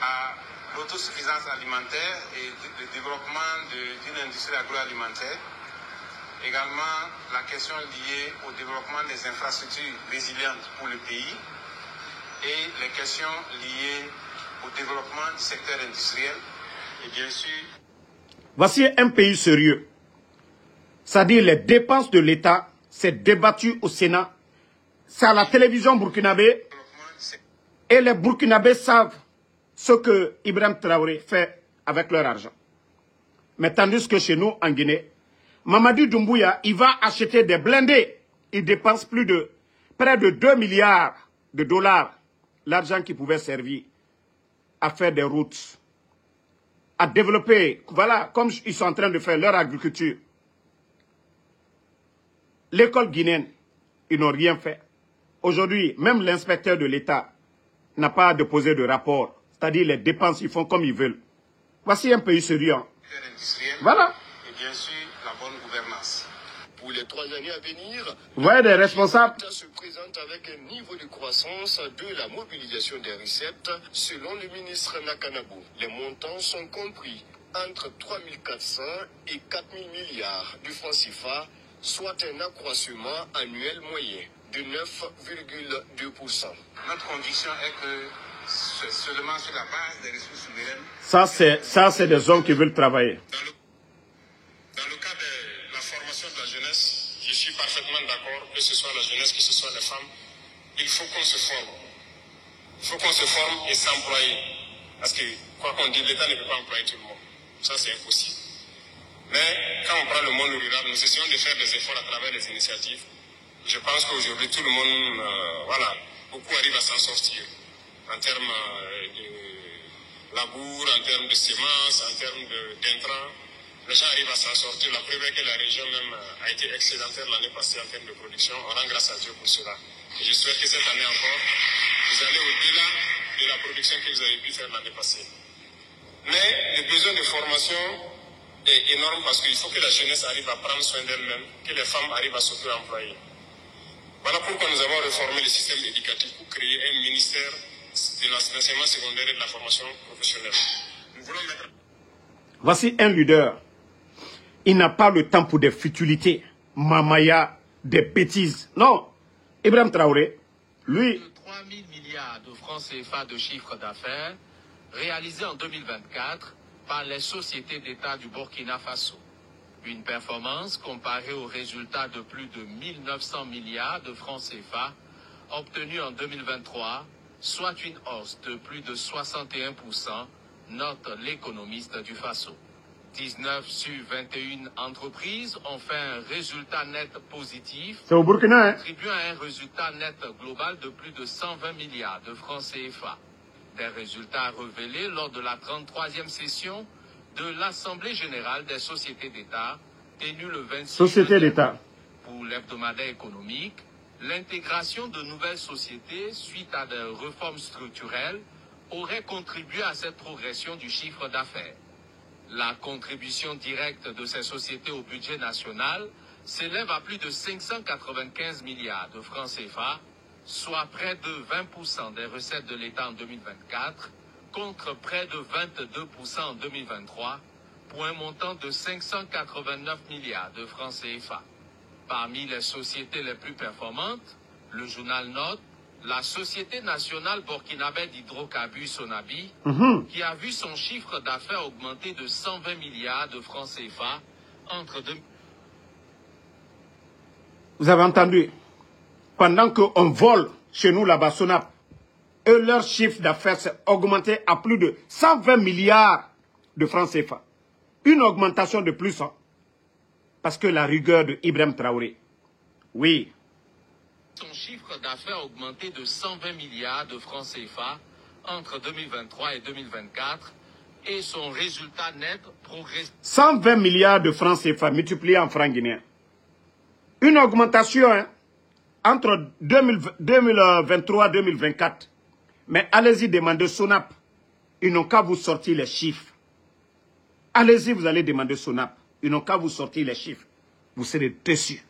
à l'autosuffisance alimentaire et le développement d'une industrie agroalimentaire. Également, la question liée au développement des infrastructures résilientes pour le pays et les questions liées au développement du secteur industriel et bien sûr... Voici un pays sérieux. C'est-à-dire les dépenses de l'État, c'est débattu au Sénat, c'est à la télévision burkinabé et les Burkinabés savent ce que Ibrahim Traoré fait avec leur argent. Mais tandis que chez nous, en Guinée, Mamadi Doumbouya, il va acheter des blindés. Il dépense près de 2 milliards de dollars. L'argent qui pouvait servir à faire des routes, à développer, voilà, comme ils sont en train de faire leur agriculture. L'école guinéenne, ils n'ont rien fait. Aujourd'hui, même l'inspecteur de l'État n'a pas déposé de rapport. C'est-à-dire les dépenses, ils font comme ils veulent. Voici un pays sérieux. Voilà. Et bien sûr, la bonne gouvernance. Pour les 3 années à venir, vous voyez des responsables se présente avec un niveau de croissance de la mobilisation des recettes selon le ministre Nakanabou. Les montants sont compris entre 3 400 et 4 000 milliards de francs CFA, soit un accroissement annuel moyen de 9,2%. Notre conviction est que c'est seulement sur la base des ressources souveraines. Ça, c'est des hommes qui veulent travailler. Dans le cas de la formation de la jeunesse, je suis parfaitement d'accord, que ce soit la jeunesse, que ce soit les femmes, il faut qu'on se forme. Il faut qu'on se forme et s'employer. Parce que, quoi qu'on dise, l'État ne peut pas employer tout le monde. Ça, c'est impossible. Mais quand on prend le monde rural, nous essayons de faire des efforts à travers les initiatives. Je pense qu'aujourd'hui, tout le monde, beaucoup arrivent à s'en sortir. En termes de labour, en termes de semences, en termes d'intrants. Les gens arrivent à s'en sortir. La preuve est que la région même a été excédentaire l'année passée en termes de production. On rend grâce à Dieu pour cela. Et je souhaite que cette année encore, vous allez au-delà de la production que vous avez pu faire l'année passée. Mais le besoin de formation est énorme parce qu'il faut que la jeunesse arrive à prendre soin d'elle-même, que les femmes arrivent à s'auto-employer. Voilà pourquoi nous avons réformé le système éducatif pour créer un ministère de l'enseignement secondaire et de la formation professionnelle. Nous voulons mettre... Voici un leader. Il n'a pas le temps pour des futilités, mamaya, des bêtises. Non. Ibrahim Traoré, lui... 3 000 milliards de francs CFA de chiffre d'affaires réalisés en 2024 par les sociétés d'État du Burkina Faso. Une performance comparée aux résultats de plus de 1 900 milliards de francs CFA obtenus en 2023, soit une hausse de plus de 61%, note l'économiste du Faso. 19 sur 21 entreprises ont fait un résultat net positif, c'est au Burkina, contribuant à un résultat net global de plus de 120 milliards de francs CFA. Des résultats révélés lors de la 33e session de l'Assemblée générale des sociétés d'État, tenue le 26 Société d'État. Pour l'hebdomadaire économique, l'intégration de nouvelles sociétés suite à des réformes structurelles aurait contribué à cette progression du chiffre d'affaires. La contribution directe de ces sociétés au budget national s'élève à plus de 595 milliards de francs CFA, soit près de 20% des recettes de l'État en 2024, contre près de 22% en 2023, pour un montant de 589 milliards de francs CFA. Parmi les sociétés les plus performantes, le journal note la Société nationale burkinabé d'hydrocarbures Sonabi, qui a vu son chiffre d'affaires augmenter de 120 milliards de francs CFA entre deux... Vous avez entendu? Pendant qu'on vole chez nous là-bas, Sonap, eux, leur chiffre d'affaires s'est augmenté à plus de 120 milliards de francs CFA. Une augmentation de plus, hein? Parce que la rigueur de Ibrahim Traoré. Oui. Son chiffre d'affaires a augmenté de 120 milliards de francs CFA entre 2023 et 2024 et son résultat net progresse. 120 milliards de francs CFA multipliés en francs guinéens. Une augmentation, hein, entre 2023 et 2024. Mais allez-y demander Sonap. Ils n'ont qu'à vous sortir les chiffres. Allez-y, vous allez demander Sonap. Ils n'ont qu'à vous sortir les chiffres. Vous serez déçus.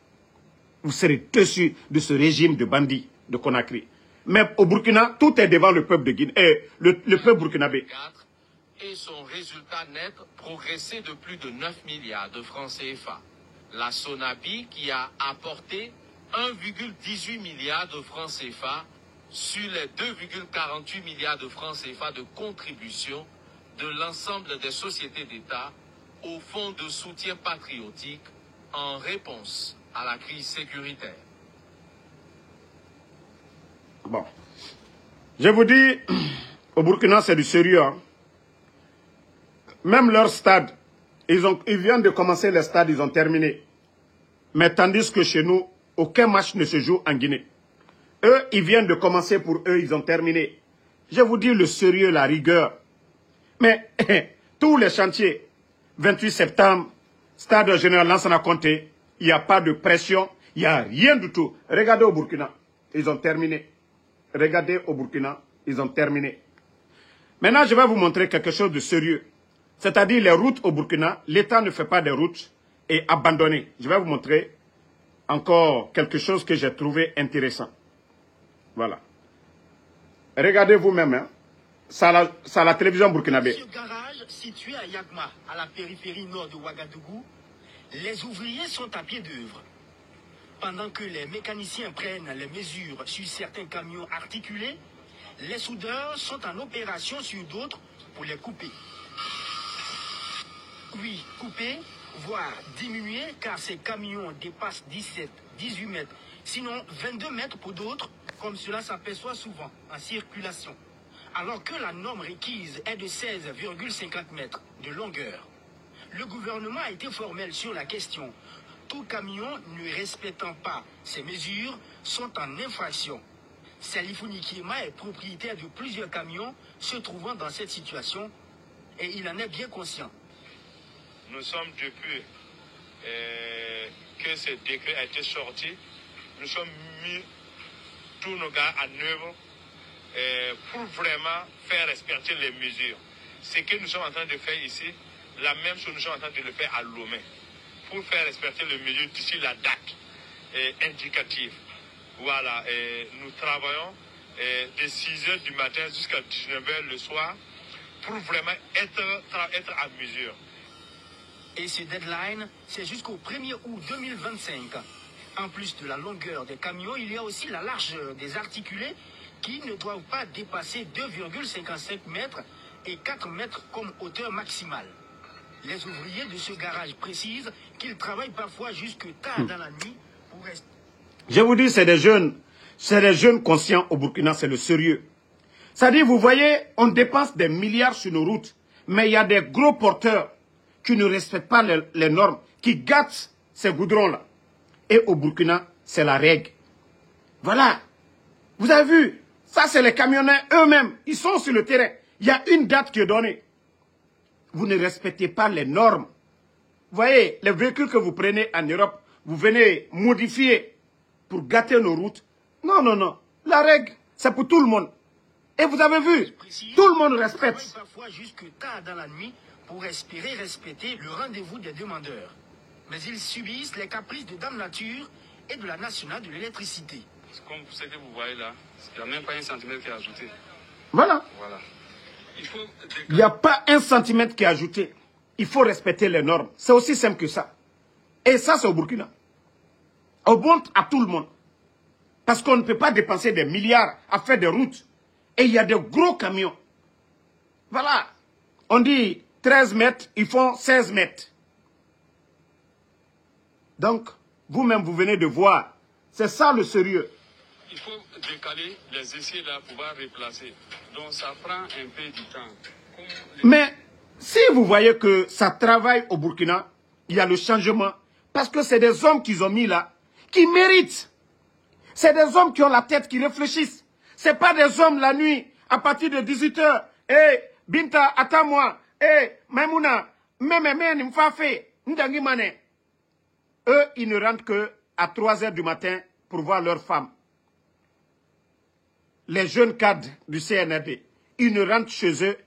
Vous serez déçus de ce régime de bandits de Conakry. Mais au Burkina, tout est devant le peuple de Guinée, le peuple burkinabé. Et son résultat net progressé de plus de 9 milliards de francs CFA. La Sonabi qui a apporté 1,18 milliard de francs CFA sur les 2,48 milliards de francs CFA de contribution de l'ensemble des sociétés d'État au fonds de soutien patriotique en réponse à la crise sécuritaire. Bon. Je vous dis, au Burkina, c'est du sérieux. Hein. Même leur stade, ils viennent de commencer les stades, ils ont terminé. Mais tandis que chez nous, aucun match ne se joue en Guinée. Eux, ils viennent de commencer pour eux, ils ont terminé. Je vous dis le sérieux, la rigueur. Mais tous les chantiers, 28 septembre, stade général Lansana Conté, il n'y a pas de pression, il n'y a rien du tout. Regardez au Burkina, ils ont terminé. Regardez au Burkina, ils ont terminé. Maintenant, je vais vous montrer quelque chose de sérieux. C'est-à-dire les routes au Burkina, l'État ne fait pas des routes et abandonné. Je vais vous montrer encore quelque chose que j'ai trouvé intéressant. Voilà. Regardez vous-même, hein. Ça la télévision burkinabé. Ce garage situé à Yagma, à la périphérie nord de Ouagadougou, les ouvriers sont à pied d'œuvre. Pendant que les mécaniciens prennent les mesures sur certains camions articulés, les soudeurs sont en opération sur d'autres pour les couper. Oui, couper, voire diminuer, car ces camions dépassent 17, 18 mètres, sinon 22 mètres pour d'autres, comme cela s'aperçoit souvent en circulation. Alors que la norme requise est de 16,50 mètres de longueur. Le gouvernement a été formel sur la question. Tout camion ne respectant pas ces mesures sont en infraction. Salifou Nikiema est propriétaire de plusieurs camions se trouvant dans cette situation et il en est bien conscient. Nous sommes depuis que ce décret a été sorti, nous sommes mis tous nos gars en œuvre pour vraiment faire respecter les mesures. Ce que nous sommes en train de faire ici, la même chose nous sommes en train de le faire à Lomé, pour faire respecter les mesures d'ici la date indicative. Voilà, nous travaillons de 6h du matin jusqu'à 19h le soir pour vraiment être à mesure. Et ce deadline, c'est jusqu'au 1er août 2025. En plus de la longueur des camions, il y a aussi la largeur des articulés qui ne doivent pas dépasser 2,55 mètres et 4 mètres comme hauteur maximale. Les ouvriers de ce garage précisent qu'ils travaillent parfois jusque tard dans la nuit pour rester. Je vous dis, c'est des jeunes conscients au Burkina, c'est le sérieux. C'est-à-dire, vous voyez, on dépense des milliards sur nos routes, mais il y a des gros porteurs qui ne respectent pas les normes, qui gâtent ces goudrons-là. Et au Burkina, c'est la règle. Voilà. Vous avez vu, ça c'est les camionneurs eux-mêmes, ils sont sur le terrain. Il y a une date qui est donnée. Vous ne respectez pas les normes. Vous voyez, les véhicules que vous prenez en Europe, vous venez modifier pour gâter nos routes. Non, non, non. La règle, c'est pour tout le monde. Et vous avez vu, tout le monde respecte. Parfois jusque tard dans la nuit pour espérer respecter le rendez-vous des demandeurs. Mais ils subissent les caprices de Dame Nature et de la Nationale de l'électricité. Comme ce que vous voyez là, il n'y a même pas un centimètre qui est ajouté. Voilà. Voilà. Il n'y a pas un centimètre qui est ajouté. Il faut respecter les normes. C'est aussi simple que ça. Et ça, c'est au Burkina. On montre à tout le monde. Parce qu'on ne peut pas dépenser des milliards à faire des routes. Et il y a des gros camions. Voilà. On dit 13 mètres, ils font 16 mètres. Donc, vous-même, vous venez de voir. C'est ça le sérieux. Il faut décaler les essais là pour pouvoir replacer. Donc, ça prend un peu du temps. Mais, si vous voyez que ça travaille au Burkina, il y a le changement. Parce que c'est des hommes qu'ils ont mis là, qui méritent. C'est des hommes qui ont la tête, qui réfléchissent. Ce n'est pas des hommes la nuit, à partir de 18h. Eh, Binta, attends-moi. Eh, Maimouna, eux, ils ne rentrent qu'à 3h du matin pour voir leurs femmes. Les jeunes cadres du CNRD, ils ne rentrent chez eux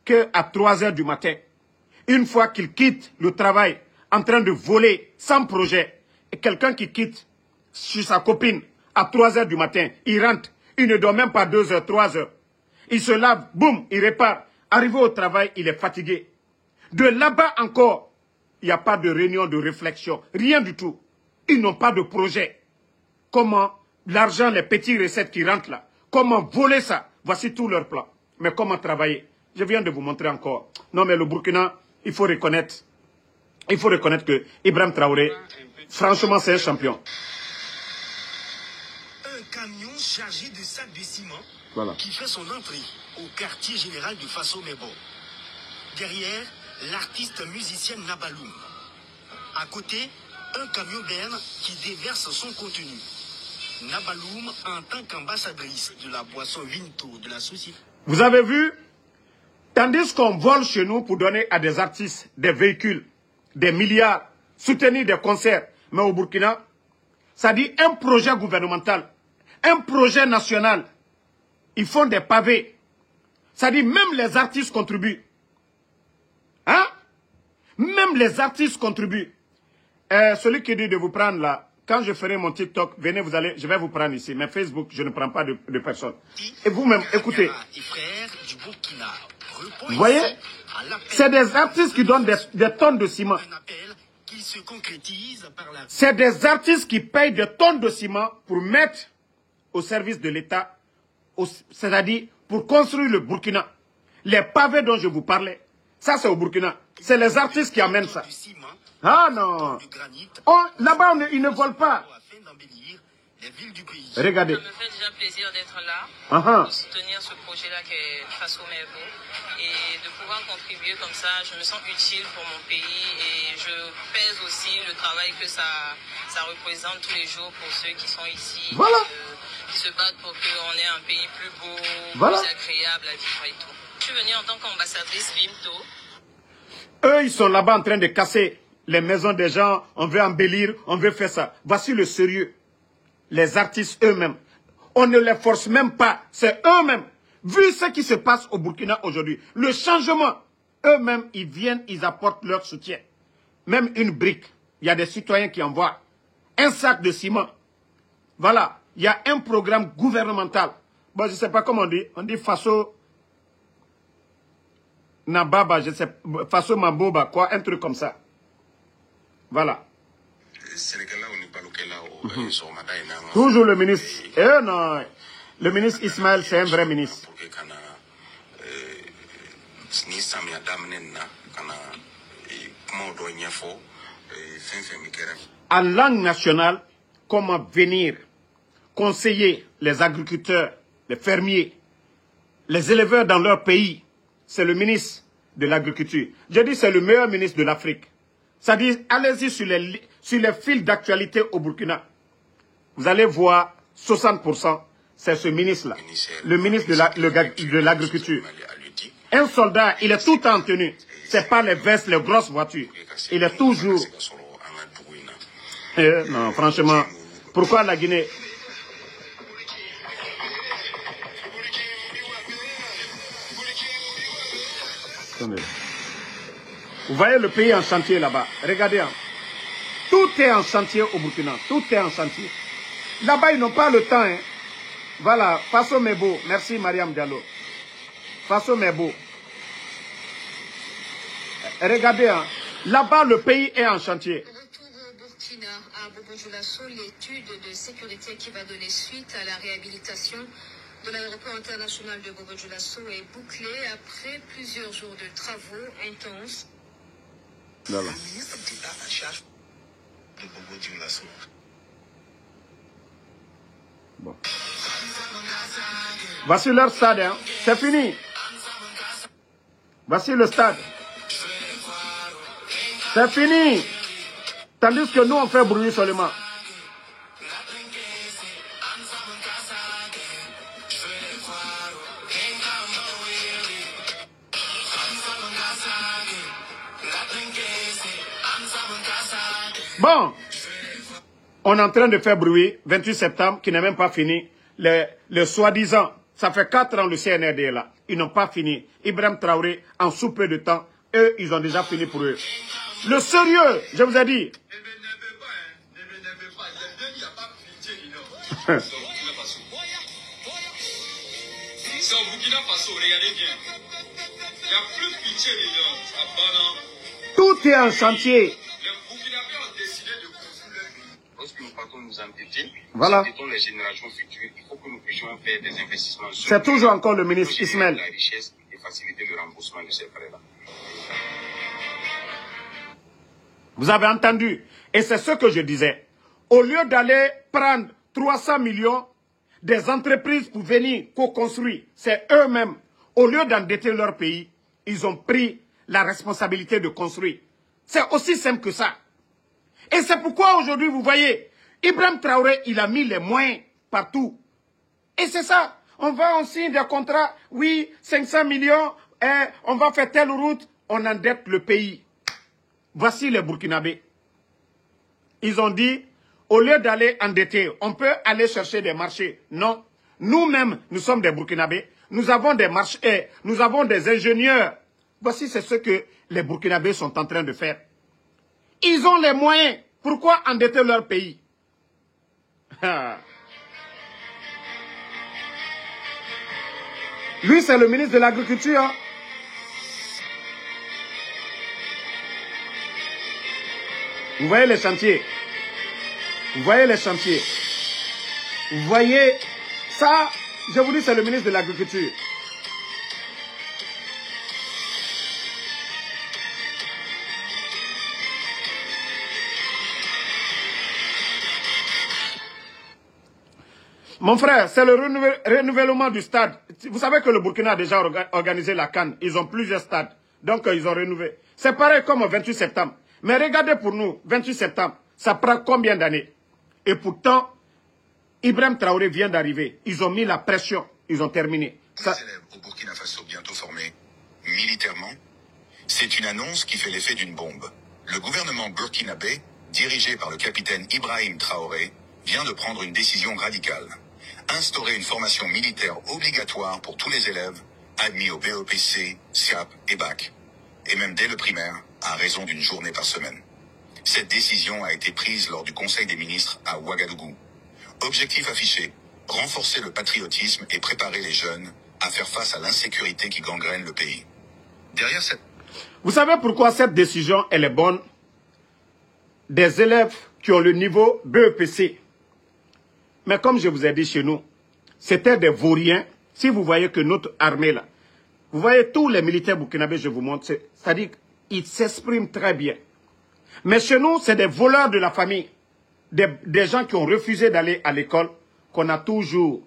qu'à 3h du matin. Une fois qu'ils quittent le travail en train de voler sans projet, et quelqu'un qui quitte chez sa copine à 3h du matin, il rentre, il ne dort même pas 2h, 3h. Il se lave, boum, il répare. Arrivé au travail, il est fatigué. De là-bas encore, il n'y a pas de réunion de réflexion, rien du tout. Ils n'ont pas de projet. Comment l'argent, les petites recettes qui rentrent là, comment voler ça? Voici tout leur plan. Mais comment travailler? Je viens de vous montrer encore. Non, mais le Burkina, il faut reconnaître que Ibrahim Traoré, franchement, c'est un champion. Un camion chargé de sacs de ciment qui fait son entrée au quartier général de Faso Mebo. Derrière, l'artiste musicien Nabaloum. À côté, un camion berne qui déverse son contenu. Nabaloum en tant qu'ambassadrice de la boisson Vinto de la société. Vous avez vu? Tandis qu'on vole chez nous pour donner à des artistes des véhicules, des milliards, soutenir des concerts. Mais au Burkina, ça dit un projet gouvernemental, un projet national. Ils font des pavés. Ça dit même les artistes contribuent. Hein? Même les artistes contribuent. Celui qui dit de vous prendre là, quand je ferai mon TikTok, venez, je vais vous prendre ici. Mais Facebook, je ne prends pas de personne. Et vous-même, écoutez. Vous voyez? C'est des artistes qui donnent des tonnes de ciment. C'est des artistes qui payent des tonnes de ciment pour mettre au service de l'État, c'est-à-dire pour construire le Burkina. Les pavés dont je vous parlais, ça c'est au Burkina. C'est les artistes qui amènent ça. Ah non. Oh, là-bas, ils ne volent pas. Regardez. Ça me fait déjà plaisir d'être là, de soutenir ce projet-là qui est Faso Mebo. Et de pouvoir contribuer comme ça, je me sens utile pour mon pays et je pèse aussi le travail que ça représente tous les jours pour ceux qui sont ici, qui se battent pour qu'on ait un pays plus beau, plus agréable à vivre et tout. Je suis venue en tant qu'ambassadrice Vinto. Eux, ils sont là-bas en train de casser les maisons des gens, on veut embellir, on veut faire ça. Voici le sérieux. Les artistes eux-mêmes, on ne les force même pas, c'est eux-mêmes. Vu ce qui se passe au Burkina aujourd'hui, le changement, eux-mêmes, ils viennent, ils apportent leur soutien. Même une brique, il y a des citoyens qui envoient un sac de ciment. Voilà, il y a un programme gouvernemental. Bon, je ne sais pas comment on dit Faso Nababa, je sais, Faso Maboba, quoi, un truc comme ça. Voilà. Toujours le ministre. Non, le ministre Ismaël, c'est un vrai ministre. En langue nationale, comment venir conseiller les agriculteurs, les fermiers, les éleveurs dans leur pays, c'est le ministre de l'Agriculture. Je dis c'est le meilleur ministre de l'Afrique. C'est-à-dire, allez-y sur les fils d'actualité au Burkina. Vous allez voir 60%, c'est ce ministre-là, le ministre de l'Agriculture. Un soldat, il est tout le temps en tenue. C'est pas les vestes, les grosses voitures. Il est toujours... non, franchement, pourquoi la Guinée... Vous voyez le pays en chantier là-bas. Regardez. Tout est en chantier au Burkina. Tout est en chantier. Là-bas, ils n'ont pas le temps. Hein. Voilà. Faso Mebo. Merci, Mariam Diallo. Faso Mebo. Regardez. Hein. Là-bas, le pays est en chantier. Retour au Burkina, à Bobo Dioulasso, l'étude de sécurité qui va donner suite à la réhabilitation de l'aéroport international de Bobo Dioulasso est bouclée après plusieurs jours de travaux intenses. Voilà. Bon. Voici leur stade, hein. C'est fini. Voici le stade. C'est fini. Tandis que nous, on fait bruit seulement. Bon, on est en train de faire bruit, 28 septembre, qui n'est même pas fini. Le soi-disant, ça fait 4 ans le CNRD est là. Ils n'ont pas fini. Ibrahim Traoré, en sous peu de temps, eux, ils ont déjà fini pour eux. Le sérieux, je vous ai dit. C'est au Burkina Faso, regardez bien. Il n'y a plus de pitié dedans. Tout est en chantier. Les Burkinabés ont décidé de construire leur pays. Lorsque nous partons nous endetter, voilà. Nous les générations futures, il faut que nous puissions faire des investissements. C'est toujours encore le ministre Ismaël. La richesse et faciliter le remboursement de ces frais-là. Vous avez entendu. Et c'est ce que je disais. Au lieu d'aller prendre 300 millions des entreprises pour venir co-construire, c'est eux-mêmes, au lieu d'endetter leur pays, ils ont pris la responsabilité de construire. C'est aussi simple que ça. Et c'est pourquoi aujourd'hui, vous voyez, Ibrahim Traoré, il a mis les moyens partout. Et c'est ça. On va, on signe des contrats, oui, 500 millions, on va faire telle route, on endette le pays. Voici les Burkinabés. Ils ont dit, au lieu d'aller endetter, on peut aller chercher des marchés. Non. Nous-mêmes, nous sommes des Burkinabés. Nous avons des marchés, nous avons des ingénieurs. Voici c'est ce que les Burkinabés sont en train de faire. Ils ont les moyens. Pourquoi endetter leur pays? Lui, c'est le ministre de l'Agriculture. Hein? Vous voyez les chantiers. Vous voyez les chantiers. Vous voyez ça, je vous dis, c'est le ministre de l'Agriculture. Mon frère, c'est le renouvellement du stade. Vous savez que le Burkina a déjà organisé la CAN. Ils ont plusieurs stades. Donc, ils ont renouvelé. C'est pareil comme au 28 septembre. Mais regardez pour nous, 28 septembre, ça prend combien d'années? Et pourtant, Ibrahim Traoré vient d'arriver. Ils ont mis la pression. Ils ont terminé. Les élèves au Burkina Faso bientôt formés militairement, c'est une annonce qui fait l'effet d'une bombe. Le gouvernement burkinabé, dirigé par le capitaine Ibrahim Traoré, vient de prendre une décision radicale. Instaurer une formation militaire obligatoire pour tous les élèves admis au BEPC, SIAP et BAC. Et même dès le primaire, à raison d'une journée par semaine. Cette décision a été prise lors du Conseil des ministres à Ouagadougou. Objectif affiché, renforcer le patriotisme et préparer les jeunes à faire face à l'insécurité qui gangrène le pays. Derrière cette... Vous savez pourquoi cette décision elle est bonne? Des élèves qui ont le niveau BEPC. Mais comme je vous ai dit chez nous, c'était des vauriens. Si vous voyez que notre armée là, vous voyez tous les militaires burkinabés, je vous montre, c'est-à-dire qu'ils s'expriment très bien. Mais chez nous, c'est des voleurs de la famille. Des gens qui ont refusé d'aller à l'école, qu'on a toujours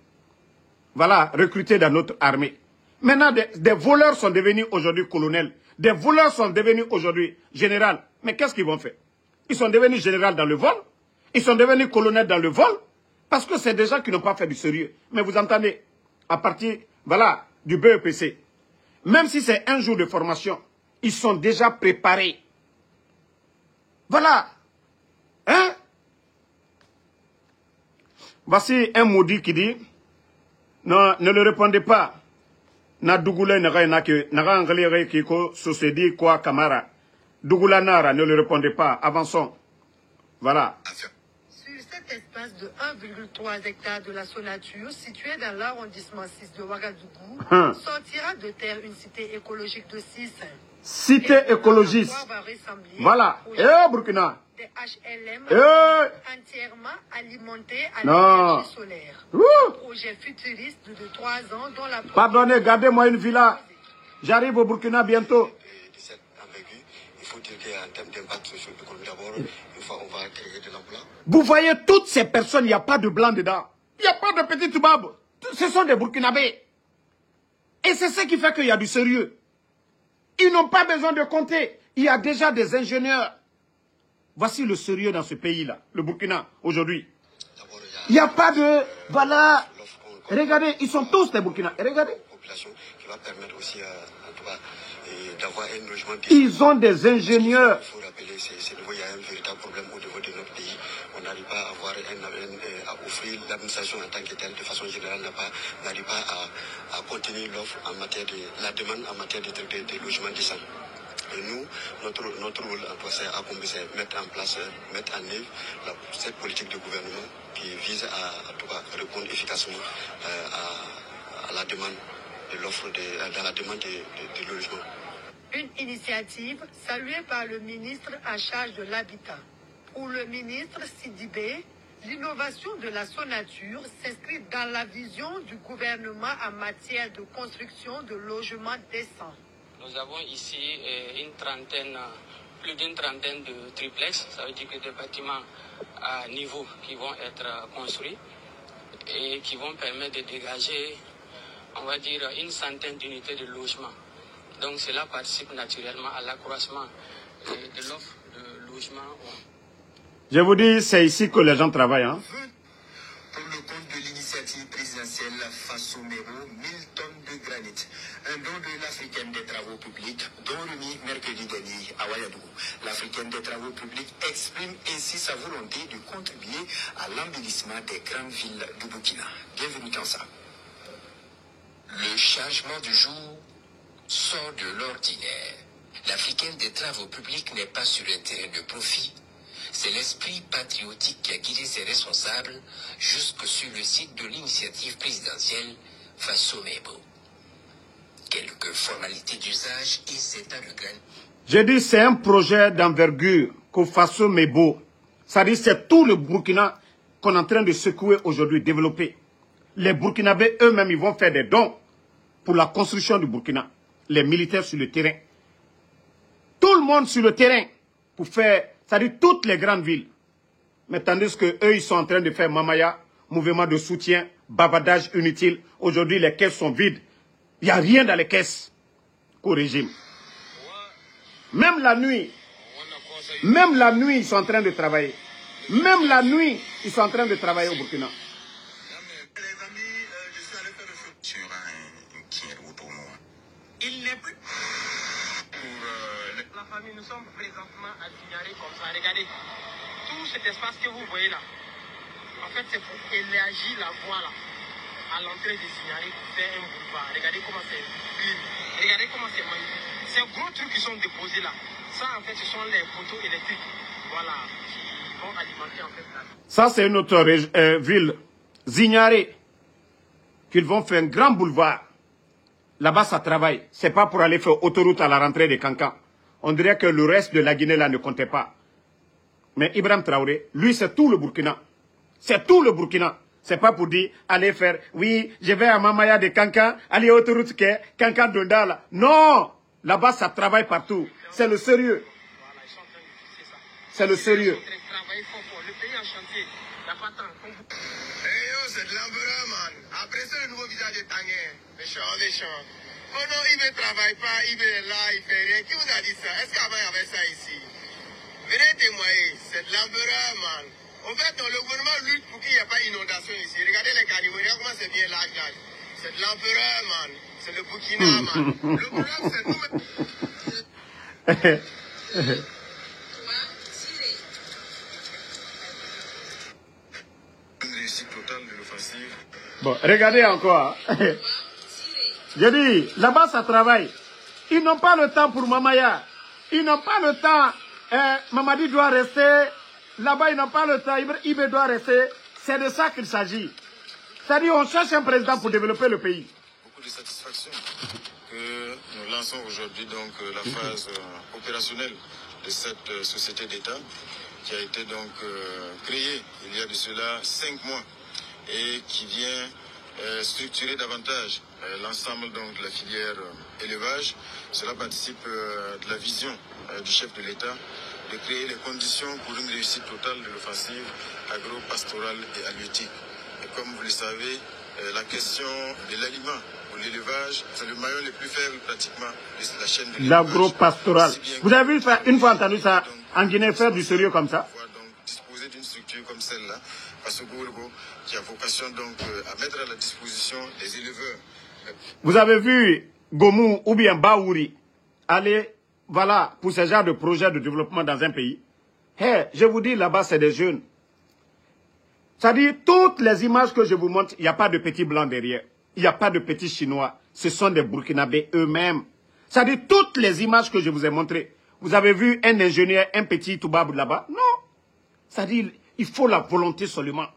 recrutés dans notre armée. Maintenant, des voleurs sont devenus aujourd'hui colonels. Des voleurs sont devenus aujourd'hui généraux. Mais qu'est-ce qu'ils vont faire? Ils sont devenus généraux dans le vol. Ils sont devenus colonels dans le vol. Parce que c'est des gens qui n'ont pas fait du sérieux. Mais vous entendez, à partir du BEPC, même si c'est un jour de formation, ils sont déjà préparés. Voilà. Hein? Voici un maudit qui dit, non, ne le répondez pas. Na Dougoula naga anglais qui ko sosedi quoi Camara. Dougoula Nara, ne le répondez pas. Avançons. Voilà. Sur cet espace de 1,3 hectares de la Sonature, situé dans l'arrondissement 6 de Ouagadougou, sortira de terre une cité écologique de 6. Cité écologiste. Voilà. Burkina. Des HLM entièrement alimentés à l'énergie solaire. Un projet futuriste de 3 ans dont la... Pardonnez, gardez-moi une villa. J'arrive au Burkina bientôt. Il faut dire qu'en termes d'impact socio-économique d'abord, une fois on va créer de l'emploi. Vous voyez toutes ces personnes, il n'y a pas de blanc dedans. Il n'y a pas de petits toubabs. Ce sont des Burkinabés. Et c'est ce qui fait qu'il y a du sérieux. Ils n'ont pas besoin de compter. Il y a déjà des ingénieurs. Voici le sérieux dans ce pays-là, le Burkina, aujourd'hui. Il n'y a pas de... Voilà. Regardez, ils sont tous des Burkinabés. Regardez. Qui va permettre aussi, en tout cas, d'avoir un logement... Ils ont des ingénieurs. Il faut rappeler, il y a un véritable problème au niveau de notre pays. On n'arrive pas à avoir à offrir l'administration en tant que telle, de façon générale, n'arrive pas à contenir l'offre en matière de la demande en matière de logements décents. Et nous, notre rôle, c'est mettre en place, mettre en œuvre cette politique de gouvernement qui vise à répondre efficacement à la demande de l'offre, dans la demande de logement. Une initiative saluée par le ministre en charge de l'habitat. Pour le ministre Sidibé, l'innovation de la Sonature s'inscrit dans la vision du gouvernement en matière de construction de logements décents. Nous avons ici plus d'une trentaine de triplex, ça veut dire que des bâtiments à niveau qui vont être construits et qui vont permettre de dégager, on va dire, une centaine d'unités de logement. Donc cela participe naturellement à l'accroissement de l'offre de logement. Je vous dis, c'est ici que les gens travaillent. Hein? Pour le compte de l'initiative présidentielle Faso Mebo, 1000 tonnes de granit. Un don de l'Africaine des Travaux Publics, don remis mercredi dernier à Ouagadougou. L'Africaine des Travaux Publics exprime ainsi sa volonté de contribuer à l'embellissement des grandes villes du Burkina. Bienvenue dans ça. Le changement du jour sort de l'ordinaire. L'Africaine des Travaux Publics n'est pas sur un terrain de profit. C'est l'esprit patriotique qui a guidé ses responsables jusque sur le site de l'initiative présidentielle Faso Mebo. Quelques formalités d'usage et c'est à le grain. J'ai dit c'est un projet d'envergure que Faso Mebo. Ça dit c'est tout le Burkina qu'on est en train de secouer aujourd'hui, développer. Les Burkinabés eux-mêmes ils vont faire des dons pour la construction du Burkina. Les militaires sur le terrain. Tout le monde sur le terrain pour faire, c'est-à-dire toutes les grandes villes. Mais tandis que eux ils sont en train de faire mamaya, mouvement de soutien, bavardage inutile. Aujourd'hui les caisses sont vides. Il n'y a rien dans les caisses qu'au régime. Même la nuit, ils sont en train de travailler. Même la nuit, ils sont en train de travailler au Burkina. Il n'est plus. La famille, nous sommes présentement à Zignaré comme ça. Regardez, tout cet espace que vous voyez là, en fait, c'est pour élargir la voie là, à l'entrée de Zignaré pour faire un boulevard. Regardez comment c'est clean. Regardez comment c'est magnifique. Ces gros trucs qui sont déposés là, ça en fait, ce sont les poteaux électriques, voilà, qui vont alimenter en fait là. Ça, c'est une autre ville, Zignaré. qu'ils vont faire un grand boulevard. Là-bas, ça travaille. Ce n'est pas pour aller faire autoroute à la rentrée de Kankan. On dirait que le reste de la Guinée, là, ne comptait pas. Mais Ibrahim Traoré, lui, c'est tout le Burkina. C'est tout le Burkina. C'est pas pour dire, allez faire, oui, je vais à Mamaya de Kankan, aller autoroute que Kankan Dondala. Non! Là-bas, ça travaille partout. C'est le sérieux. C'est le sérieux. C'est de l'empereur, man. Après ça, le nouveau visage de Tanguay. Méchant. Oh non, il ne travaille pas, il est là, il fait rien. Qui vous a dit ça? Est-ce qu'avant, il y avait ça ici? Venez témoigner. C'est de l'empereur, man. En fait, le gouvernement lutte pour qu'il n'y ait pas d'inondation ici. Regardez les caniveaux, regardez comment c'est bien l'âge. C'est de l'empereur, man. C'est le Burkina, man. Le problème, c'est nous. Une réussite totale de l'offensive. Bon, regardez encore. Je dis, là-bas, ça travaille. Ils n'ont pas le temps pour Mamaya. Ils n'ont pas le temps. Mamadi doit rester. Là-bas, ils n'ont pas le temps. Ibé doit rester. C'est de ça qu'il s'agit. C'est-à-dire, on cherche un président pour développer le pays. Beaucoup de satisfaction que nous lançons aujourd'hui donc la phase opérationnelle de cette société d'État qui a été donc créée il y a de cela 5 mois et qui vient structurer davantage l'ensemble donc de la filière élevage. Cela participe de la vision du chef de l'État de créer les conditions pour une réussite totale de l'offensive agro-pastorale et halieutique. Et comme vous le savez, la question de l'aliment ou l'élevage, c'est le maillon le plus faible pratiquement de la chaîne de l'élevage. L'agro-pastorale. Vous avez vu une fois entendu ça en Guinée faire du sérieux comme ça? Donc disposer d'une structure comme celle-là, parce que qui a vocation donc à mettre à la disposition des éleveurs. Vous avez vu Gomou ou bien Baouri aller, voilà, pour ce genre de projet de développement dans un pays? Hey, je vous dis, là-bas, c'est des jeunes. C'est-à-dire, toutes les images que je vous montre, il n'y a pas de petits blancs derrière. Il n'y a pas de petits chinois. Ce sont des Burkinabés eux-mêmes. C'est-à-dire, toutes les images que je vous ai montrées. Vous avez vu un ingénieur, un petit toubab là-bas? Non. C'est-à-dire, il faut la volonté seulement.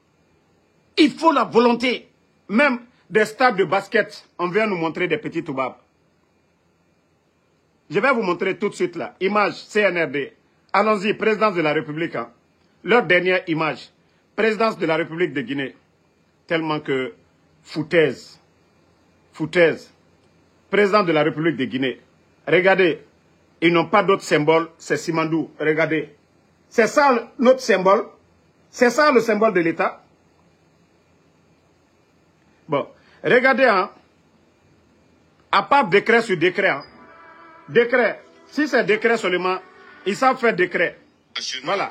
Il faut la volonté. Même des stades de basket, on vient nous montrer des petits toubabs. Je vais vous montrer tout de suite là. Image CNRD. Allons-y, présidence de la République. Hein. Leur dernière image. Présidence de la République de Guinée. Tellement que foutaise. Foutaise. Président de la République de Guinée. Regardez. Ils n'ont pas d'autre symbole. C'est Simandou. Regardez. C'est ça notre symbole. C'est ça le symbole de l'État. Bon. Regardez. Hein. À part décret sur décret. Hein. Décret. Si c'est décret seulement, ils savent faire décret. Voilà.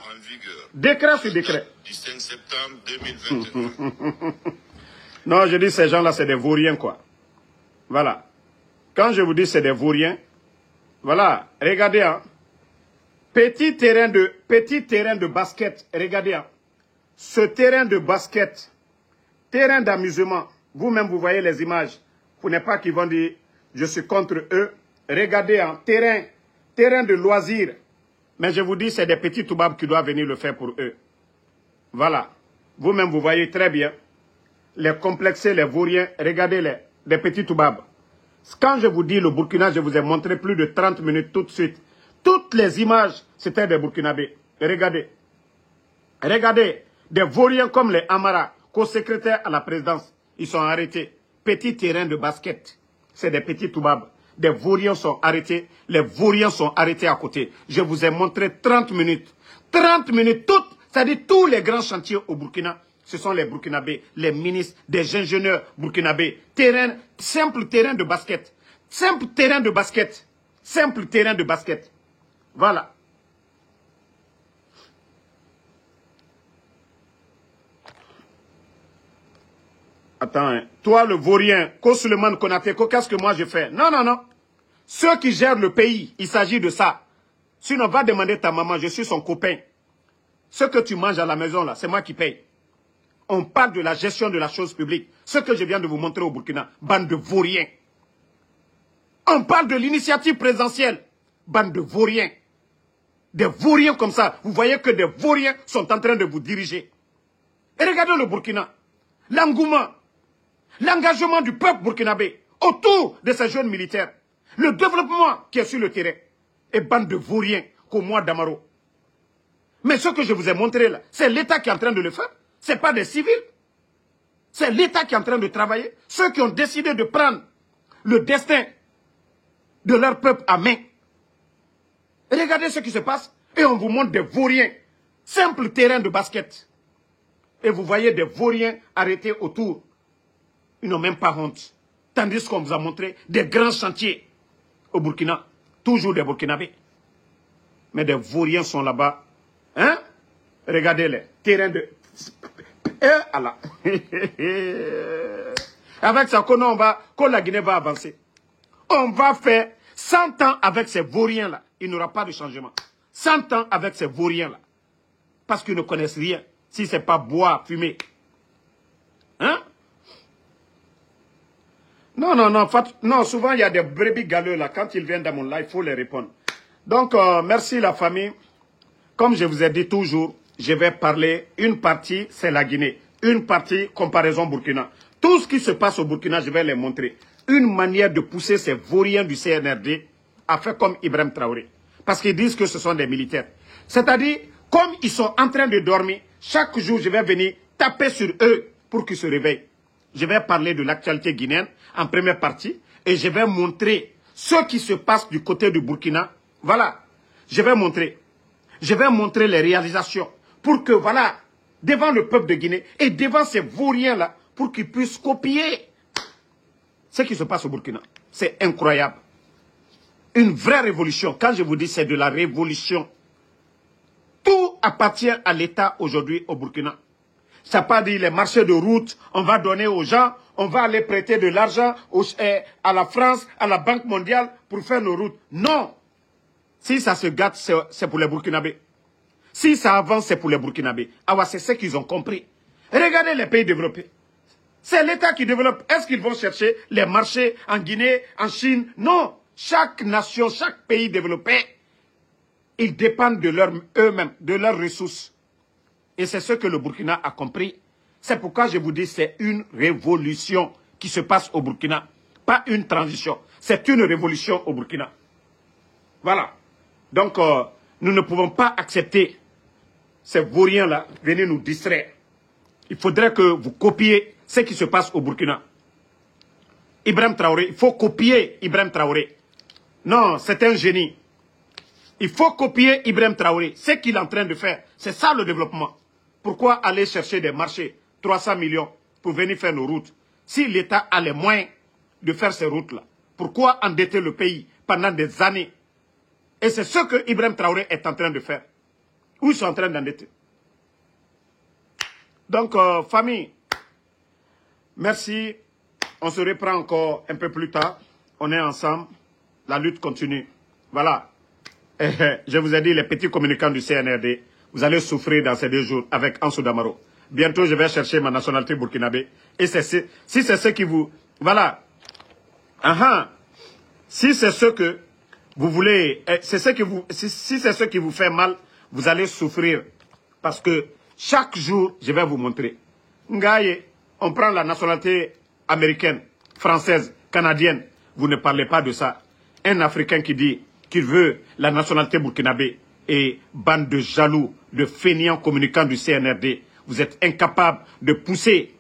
Décret sur décret. Du 5 septembre 2021. Non, je dis ces gens-là, c'est des vauriens, quoi. Voilà. Quand je vous dis c'est des vauriens, voilà, regardez, hein. Petit terrain de basket, regardez, hein. Ce terrain de basket, terrain d'amusement, vous-même, vous voyez les images. Vous n'êtes pas qui vont dire, je suis contre eux. Regardez, hein, terrain de loisirs. Mais je vous dis, c'est des petits toubabs qui doivent venir le faire pour eux. Voilà. Vous-même, vous voyez très bien. Les complexés, les vauriens, regardez-les, des petits toubabs. Quand je vous dis le Burkina, je vous ai montré plus de 30 minutes tout de suite. Toutes les images, c'était des Burkinabés. Regardez. Regardez, des vauriens comme les Amara, co-secrétaires à la présidence, ils sont arrêtés. Petit terrain de basket. C'est des petits toubabs. Des vauriens sont arrêtés. Les vauriens sont arrêtés à côté. Je vous ai montré 30 minutes. 30 minutes, toutes. C'est-à-dire tous les grands chantiers au Burkina, ce sont les Burkinabés, les ministres, des ingénieurs burkinabés. Terrain, simple terrain de basket. Simple terrain de basket. Simple terrain de basket. Voilà. Attends, hein. Toi le vaurien, Suleiman Konaté, qu'est-ce que moi je fais? Non, non, non. Ceux qui gèrent le pays, il s'agit de ça. Sinon, va demander ta maman, je suis son copain. Ce que tu manges à la maison, là, c'est moi qui paye. On parle de la gestion de la chose publique. Ce que je viens de vous montrer au Burkina, bande de vauriens. On parle de l'initiative présidentielle, bande de vauriens. Des vauriens comme ça. Vous voyez que des vauriens sont en train de vous diriger. Et regardez le Burkina. L'engouement. l'engagement du peuple burkinabé autour de ces jeunes militaires, le développement qui est sur le terrain, et bande de vauriens comme moi d'Amaro. Mais ce que je vous ai montré là, c'est l'État qui est en train de le faire. Ce n'est pas des civils. C'est l'État qui est en train de travailler. Ceux qui ont décidé de prendre le destin de leur peuple à main. Regardez ce qui se passe et on vous montre des vauriens. Simple terrain de basket. Et vous voyez des vauriens arrêtés autour. Ils n'ont même pas honte. Tandis qu'on vous a montré des grands chantiers au Burkina. Toujours des Burkinabés. Mais des vauriens sont là-bas. Hein? Regardez-les. Terrain de... Allah. Avec ça, quand la Guinée va avancer, on va faire 100 ans avec ces vauriens-là. Il n'y aura pas de changement. 100 ans avec ces vauriens-là. Parce qu'ils ne connaissent rien. Si ce n'est pas bois, fumer. Hein? Non, non, non. Non, souvent, il y a des brebis galeux là. Quand ils viennent dans mon live, il faut les répondre. Donc, merci la famille. Comme je vous ai dit toujours, je vais parler, une partie, c'est la Guinée. Une partie, comparaison Burkina. Tout ce qui se passe au Burkina, je vais les montrer. Une manière de pousser ces vauriens du CNRD à faire comme Ibrahim Traoré. Parce qu'ils disent que ce sont des militaires. C'est-à-dire, comme ils sont en train de dormir, chaque jour, je vais venir taper sur eux pour qu'ils se réveillent. Je vais parler de l'actualité guinéenne en première partie et je vais montrer ce qui se passe du côté du Burkina. Voilà, je vais montrer les réalisations pour que, voilà, devant le peuple de Guinée et devant ces vauriens-là, pour qu'ils puissent copier ce qui se passe au Burkina. C'est incroyable. Une vraie révolution. Quand je vous dis c'est de la révolution, tout appartient à l'État aujourd'hui au Burkina. Ça n'a pas dit les marchés de route, on va donner aux gens, on va aller prêter de l'argent à la France, à la Banque mondiale pour faire nos routes. Non. Si ça se gâte, c'est pour les Burkinabés. Si ça avance, c'est pour les Burkinabés. Ah ouais, c'est ce qu'ils ont compris. Regardez les pays développés. C'est l'État qui développe. Est-ce qu'ils vont chercher les marchés en Guinée, en Chine? Non. Chaque nation, chaque pays développé, ils dépendent de eux-mêmes, de leurs ressources. Et c'est ce que le Burkina a compris. C'est pourquoi je vous dis c'est une révolution qui se passe au Burkina. Pas une transition. C'est une révolution au Burkina. Voilà. Donc, nous ne pouvons pas accepter ces vauriens-là venir nous distraire. Il faudrait que vous copiez ce qui se passe au Burkina. Ibrahim Traoré, il faut copier Ibrahim Traoré. Non, c'est un génie. Il faut copier Ibrahim Traoré. Ce qu'il est en train de faire, c'est ça le développement. Pourquoi aller chercher des marchés, 300 millions, pour venir faire nos routes? Si l'État a les moyens de faire ces routes-là, pourquoi endetter le pays pendant des années? Et c'est ce que Ibrahim Traoré est en train de faire. Où ils sont en train d'endetter. Donc, famille, merci. On se reprend encore un peu plus tard. On est ensemble. La lutte continue. Voilà. Je vous ai dit, les petits communicants du CNRD, vous allez souffrir dans ces 2 jours avec Ansou Damaro. Bientôt, je vais chercher ma nationalité burkinabé. Et si c'est ce qui vous... Voilà. Si c'est ce que vous voulez... Si c'est ce qui vous fait mal, vous allez souffrir. Parce que chaque jour, je vais vous montrer. Ngaye, on prend la nationalité américaine, française, canadienne. Vous ne parlez pas de ça. Un Africain qui dit qu'il veut la nationalité burkinabé et bande de jaloux, de fainéants communicants du CNRD. Vous êtes incapables de pousser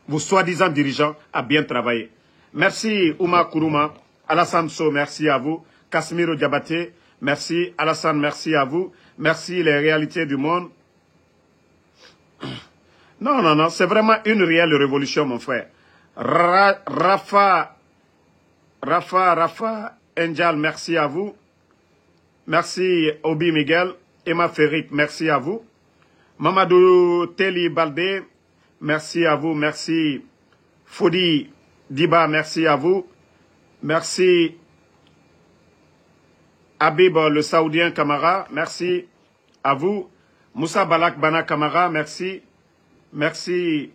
vos soi-disant dirigeants à bien travailler. Merci Ouma Kourouma. Alassane So, merci à vous. Casimiro Diabaté, merci. Alassane, merci à vous. Merci les réalités du monde. Non, non, non, c'est vraiment une réelle révolution, mon frère. Rafa Enjal, merci à vous. Merci Obi Miguel. Emma Ferrit, merci à vous. Mamadou Teli Baldé, merci à vous. Merci Fodi Diba, merci à vous. Merci Habib le Saoudien Kamara, merci à vous. Moussa Balak Bana Kamara, merci. Merci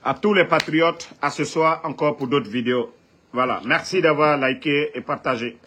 à tous les patriotes. À ce soir encore pour d'autres vidéos. Voilà. Merci d'avoir liké et partagé.